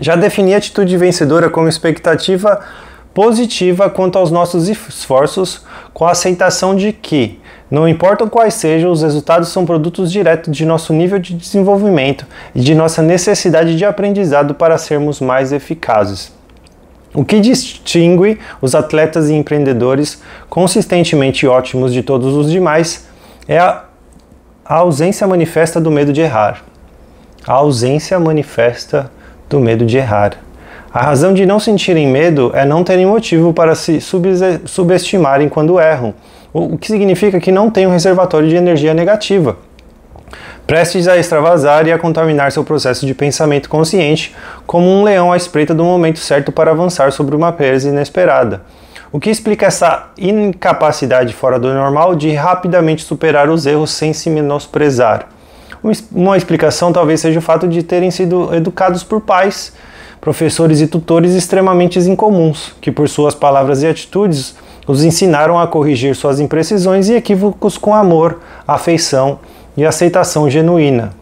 Já defini a atitude vencedora como expectativa positiva quanto aos nossos esforços, com a aceitação de que, não importa quais sejam, os resultados são produtos diretos de nosso nível de desenvolvimento e de nossa necessidade de aprendizado para sermos mais eficazes. O que distingue os atletas e empreendedores consistentemente ótimos de todos os demais é a ausência manifesta do medo de errar. A ausência manifesta do medo de errar. A razão de não sentirem medo é não terem motivo para se subestimarem quando erram, o que significa que não têm um reservatório de energia negativa, prestes a extravasar e a contaminar seu processo de pensamento consciente, como um leão à espreita do momento certo para avançar sobre uma presa inesperada. O que explica essa incapacidade fora do normal de rapidamente superar os erros sem se menosprezar? Uma explicação talvez seja o fato de terem sido educados por pais, professores e tutores extremamente incomuns, que por suas palavras e atitudes os ensinaram a corrigir suas imprecisões e equívocos com amor, afeição e aceitação genuína.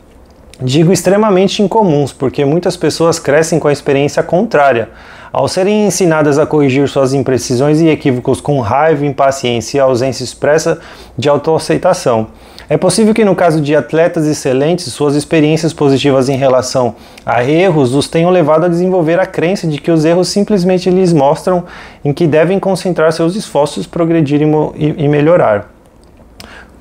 Digo extremamente incomuns porque muitas pessoas crescem com a experiência contrária. Ao serem ensinadas a corrigir suas imprecisões e equívocos com raiva, impaciência e ausência expressa de autoaceitação. É possível que no caso de atletas excelentes, suas experiências positivas em relação a erros os tenham levado a desenvolver a crença de que os erros simplesmente lhes mostram em que devem concentrar seus esforços, progredir e melhorar.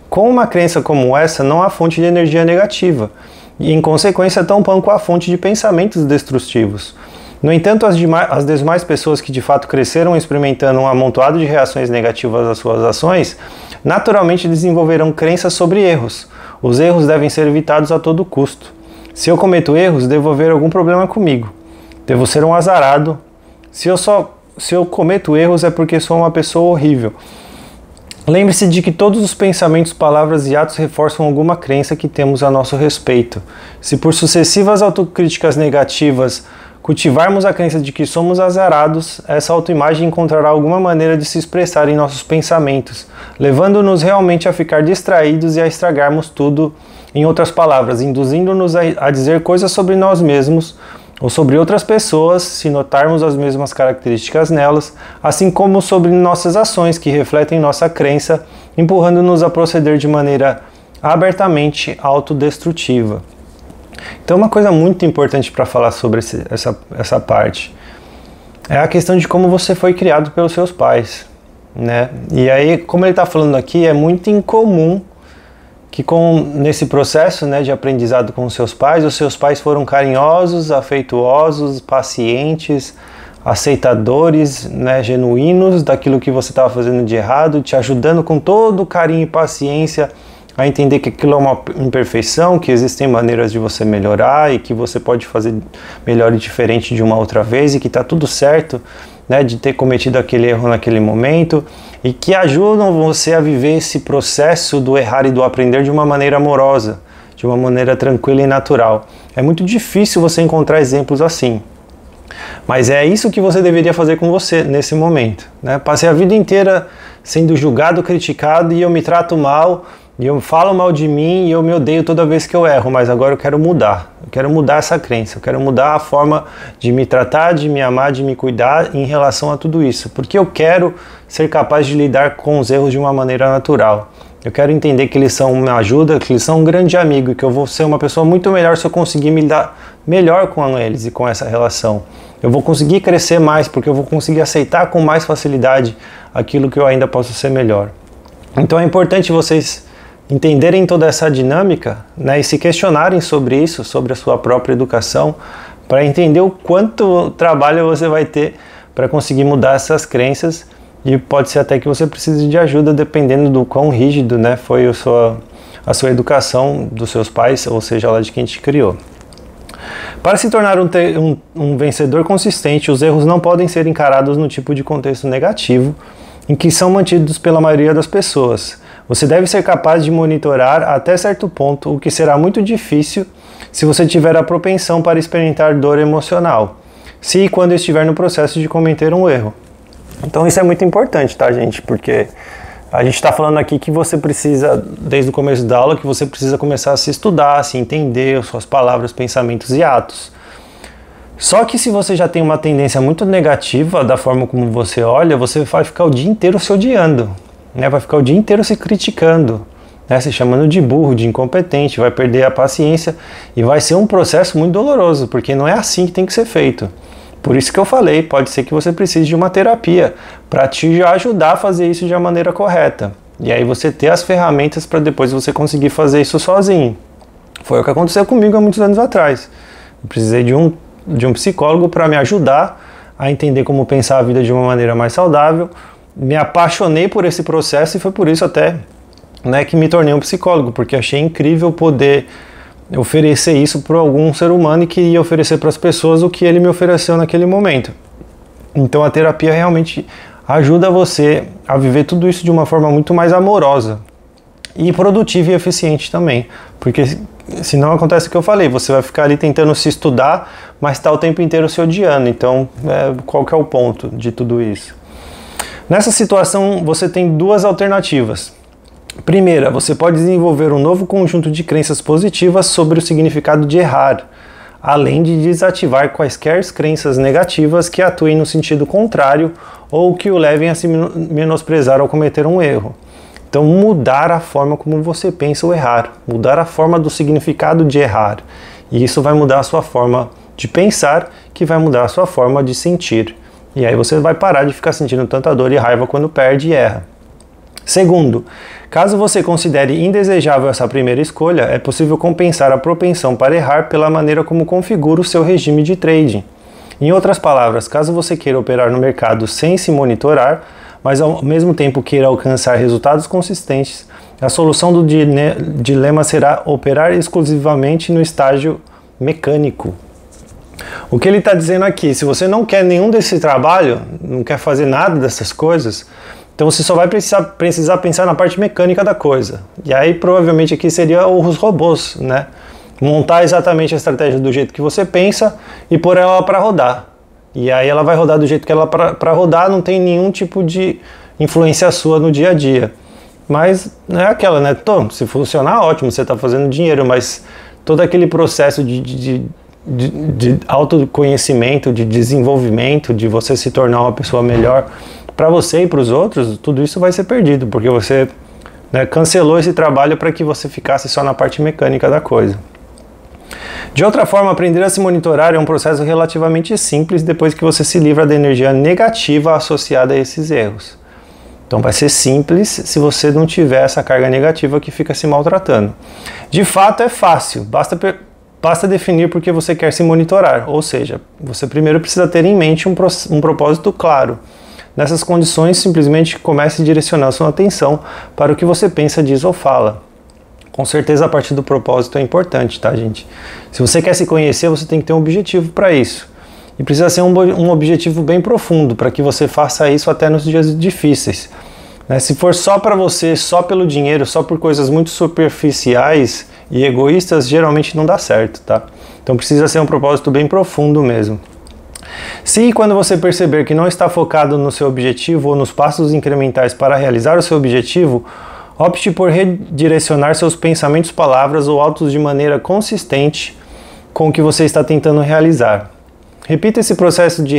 Com uma crença como essa, não há fonte de energia negativa, e em consequência tampouco há fonte de pensamentos destrutivos. No entanto, as demais pessoas que de fato cresceram experimentando um amontoado de reações negativas às suas ações, naturalmente desenvolverão crenças sobre erros. Os erros devem ser evitados a todo custo. Se eu cometo erros, devo haver algum problema comigo. Devo ser um azarado. Se eu cometo erros é porque sou uma pessoa horrível. Lembre-se de que todos os pensamentos, palavras e atos reforçam alguma crença que temos a nosso respeito. Se por sucessivas autocríticas negativas cultivarmos a crença de que somos azarados, essa autoimagem encontrará alguma maneira de se expressar em nossos pensamentos, levando-nos realmente a ficar distraídos e a estragarmos tudo, em outras palavras, induzindo-nos a dizer coisas sobre nós mesmos ou sobre outras pessoas, se notarmos as mesmas características nelas, assim como sobre nossas ações que refletem nossa crença, empurrando-nos a proceder de maneira abertamente autodestrutiva. Então, uma coisa muito importante para falar sobre essa parte é a questão de como você foi criado pelos seus pais, né? E aí, como ele está falando aqui, é muito incomum que nesse processo, né, de aprendizado com os seus pais foram carinhosos, afetuosos, pacientes, aceitadores, né, genuínos daquilo que você estava fazendo de errado, te ajudando com todo carinho e paciência a entender que aquilo é uma imperfeição, que existem maneiras de você melhorar e que você pode fazer melhor e diferente de uma outra vez e que está tudo certo, né, de ter cometido aquele erro naquele momento e que ajudam você a viver esse processo do errar e do aprender de uma maneira amorosa, de uma maneira tranquila e natural. É muito difícil você encontrar exemplos assim, mas é isso que você deveria fazer com você nesse momento, né? Passei a vida inteira sendo julgado, criticado e eu me trato mal, e eu falo mal de mim e eu me odeio toda vez que eu erro, mas agora eu quero mudar. Eu quero mudar essa crença, eu quero mudar a forma de me tratar, de me amar, de me cuidar em relação a tudo isso. Porque eu quero ser capaz de lidar com os erros de uma maneira natural. Eu quero entender que eles são uma ajuda, que eles são um grande amigo e que eu vou ser uma pessoa muito melhor se eu conseguir me dar melhor com eles e com essa relação. Eu vou conseguir crescer mais porque eu vou conseguir aceitar com mais facilidade aquilo que eu ainda posso ser melhor. Então é importante vocês entenderem toda essa dinâmica, né, e se questionarem sobre isso, sobre a sua própria educação, para entender o quanto trabalho você vai ter para conseguir mudar essas crenças, e pode ser até que você precise de ajuda dependendo do quão rígido, né, foi a sua educação dos seus pais, ou seja, lá de quem te criou. Para se tornar um vencedor consistente, os erros não podem ser encarados no tipo de contexto negativo em que são mantidos pela maioria das pessoas. Você deve ser capaz de monitorar até certo ponto, o que será muito difícil se você tiver a propensão para experimentar dor emocional, se e quando estiver no processo de cometer um erro. Então isso é muito importante, tá, gente? Porque A gente está falando aqui que você precisa, desde o começo da aula, que você precisa começar a se estudar, a se entender, suas palavras, pensamentos e atos. Só que se você já tem uma tendência muito negativa da forma como você olha, você vai ficar o dia inteiro se odiando, né? Vai ficar o dia inteiro se criticando, né? Se chamando de burro, de incompetente, vai perder a paciência e vai ser um processo muito doloroso, porque não é assim que tem que ser feito. Por isso que eu falei, pode ser que você precise de uma terapia para te ajudar a fazer isso de uma maneira correta. E aí você ter as ferramentas para depois você conseguir fazer isso sozinho. Foi o que aconteceu comigo há muitos anos atrás. Eu precisei de um psicólogo para me ajudar a entender como pensar a vida de uma maneira mais saudável. Me apaixonei por esse processo e foi por isso até, né, que me tornei um psicólogo, porque achei incrível poder oferecer isso para algum ser humano e queria oferecer para as pessoas o que ele me ofereceu naquele momento. Então a terapia realmente ajuda você a viver tudo isso de uma forma muito mais amorosa e produtiva e eficiente também, porque senão acontece o que eu falei, você vai ficar ali tentando se estudar, mas está o tempo inteiro se odiando. Então qual que é o ponto de tudo isso? Nessa situação você tem duas alternativas. Primeira, você pode desenvolver um novo conjunto de crenças positivas sobre o significado de errar, além de desativar quaisquer crenças negativas que atuem no sentido contrário ou que o levem a se menosprezar ao cometer um erro. Então, mudar a forma como você pensa o errar, mudar a forma do significado de errar. E isso vai mudar a sua forma de pensar, que vai mudar a sua forma de sentir. E aí você vai parar de ficar sentindo tanta dor e raiva quando perde e erra. Segundo, caso você considere indesejável essa primeira escolha, é possível compensar a propensão para errar pela maneira como configura o seu regime de trading. Em outras palavras, caso você queira operar no mercado sem se monitorar, mas ao mesmo tempo queira alcançar resultados consistentes, a solução do dilema será operar exclusivamente no estágio mecânico. O que ele está dizendo aqui, se você não quer nenhum desse trabalho, não quer fazer nada dessas coisas, então você só vai precisar pensar na parte mecânica da coisa. E aí provavelmente aqui seria os robôs, né? Montar exatamente a estratégia do jeito que você pensa e pôr ela para rodar. E aí ela vai rodar do jeito que ela para rodar, não tem nenhum tipo de influência sua no dia a dia. Mas não é aquela, né? Se funcionar, ótimo, você está fazendo dinheiro, mas todo aquele processo de autoconhecimento, de desenvolvimento, de você se tornar uma pessoa melhor para você e para os outros, tudo isso vai ser perdido, porque você, né, cancelou esse trabalho para que você ficasse só na parte mecânica da coisa. De outra forma, aprender a se monitorar é um processo relativamente simples depois que você se livra da energia negativa associada a esses erros. Então vai ser simples se você não tiver essa carga negativa que fica se maltratando. De fato é fácil, basta definir por que você quer se monitorar, ou seja, você primeiro precisa ter em mente um propósito claro. Nessas condições, simplesmente comece a direcionar sua atenção para o que você pensa, diz ou fala. Com certeza a parte do propósito é importante, tá, gente? Se você quer se conhecer, você tem que ter um objetivo para isso. E precisa ser um objetivo bem profundo, para que você faça isso até nos dias difíceis. Né? Se for só para você, só pelo dinheiro, só por coisas muito superficiais e egoístas, geralmente não dá certo, tá? Então precisa ser um propósito bem profundo mesmo. Se quando você perceber que não está focado no seu objetivo ou nos passos incrementais para realizar o seu objetivo, opte por redirecionar seus pensamentos, palavras ou atos de maneira consistente com o que você está tentando realizar. Repita esse processo de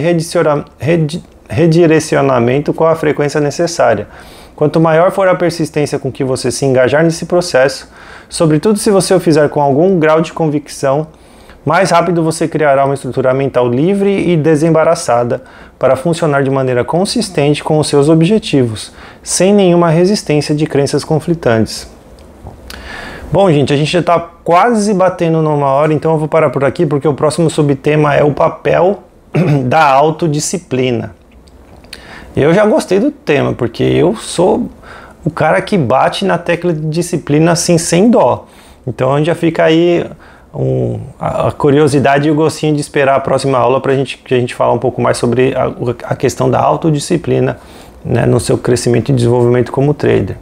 redirecionamento com a frequência necessária. Quanto maior for a persistência com que você se engajar nesse processo, sobretudo se você o fizer com algum grau de convicção, mais rápido você criará uma estrutura mental livre e desembaraçada para funcionar de maneira consistente com os seus objetivos, sem nenhuma resistência de crenças conflitantes. Bom, gente, a gente já está quase batendo numa hora, então eu vou parar por aqui porque o próximo subtema é o papel da autodisciplina. Eu já gostei do tema, porque eu sou o cara que bate na tecla de disciplina assim, sem dó. Então já fica aí a curiosidade e o gostinho de esperar a próxima aula para que a gente fale um pouco mais sobre a questão da autodisciplina, né, no seu crescimento e desenvolvimento como trader.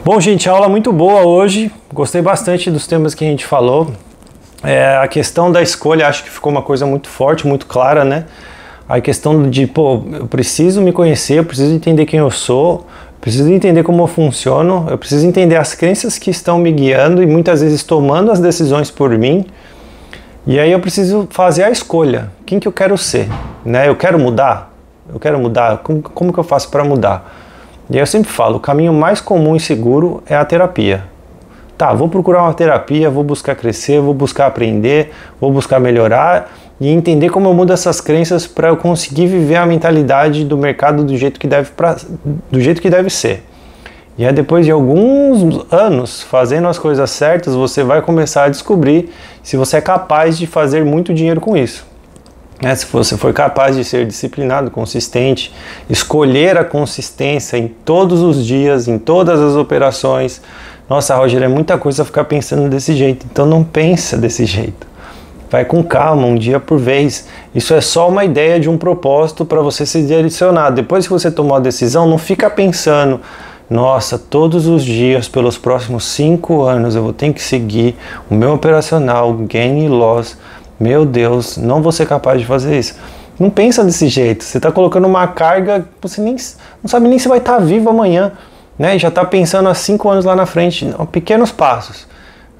Bom, gente, aula muito boa hoje, gostei bastante dos temas que a gente falou. A questão da escolha, acho que ficou uma coisa muito forte, muito clara, né? A questão de, eu preciso me conhecer, eu preciso entender quem eu sou, Preciso entender como eu funciono, eu preciso entender as crenças que estão me guiando e muitas vezes tomando as decisões por mim. E aí eu preciso fazer a escolha. Quem que eu quero ser? Né? Eu quero mudar? Como que eu faço para mudar? E aí eu sempre falo, o caminho mais comum e seguro é a terapia. Tá, vou procurar uma terapia, vou buscar crescer, vou buscar aprender, vou buscar melhorar e entender como eu mudo essas crenças para eu conseguir viver a mentalidade do mercado do jeito que deve ser. E aí depois de alguns anos fazendo as coisas certas, você vai começar a descobrir se você é capaz de fazer muito dinheiro com isso. Se você for capaz de ser disciplinado, consistente, escolher a consistência em todos os dias, em todas as operações. Nossa, Roger, é muita coisa ficar pensando desse jeito, então não pensa desse jeito. Vai com calma, um dia por vez. Isso é só uma ideia de um propósito para você se direcionar. Depois que você tomou a decisão, não fica pensando, nossa, todos os dias, pelos próximos 5 anos, eu vou ter que seguir o meu operacional, gain e loss. Meu Deus, não vou ser capaz de fazer isso. Não pensa desse jeito. Você está colocando uma carga que você não sabe nem se vai estar vivo amanhã, né? E já está pensando há 5 anos lá na frente. Pequenos passos.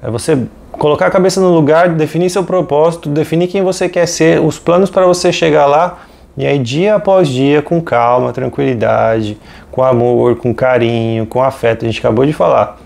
É você colocar a cabeça no lugar, definir seu propósito, definir quem você quer ser, os planos para você chegar lá. E aí, dia após dia, com calma, tranquilidade, com amor, com carinho, com afeto. A gente acabou de falar.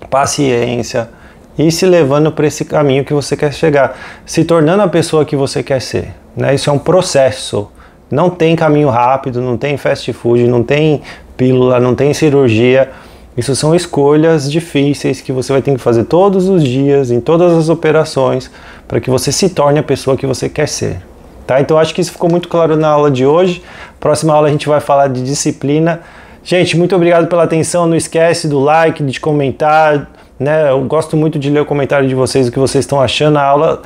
Paciência. E se levando para esse caminho que você quer chegar, se tornando a pessoa que você quer ser, né? Isso é um processo, não tem caminho rápido, não tem fast food, não tem pílula, não tem cirurgia, isso são escolhas difíceis que você vai ter que fazer todos os dias, em todas as operações, para que você se torne a pessoa que você quer ser, tá? Então acho que isso ficou muito claro na aula de hoje. Próxima aula a gente vai falar de disciplina. Gente, muito obrigado pela atenção, não esquece do like, de comentar, né? Eu gosto muito de ler o comentário de vocês, o que vocês estão achando. A aula,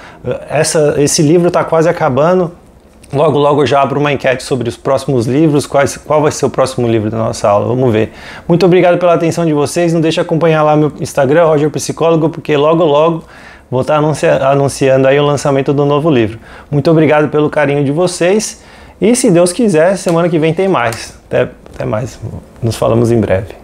esse livro está quase acabando. Logo, logo eu já abro uma enquete sobre os próximos livros, qual vai ser o próximo livro da nossa aula, vamos ver. Muito obrigado pela atenção de vocês, não deixe de acompanhar lá meu Instagram, Roger Psicólogo, porque logo, logo vou estar anunciando aí o lançamento do novo livro. Muito obrigado pelo carinho de vocês e se Deus quiser, semana que vem tem mais. Até mais, nos falamos em breve.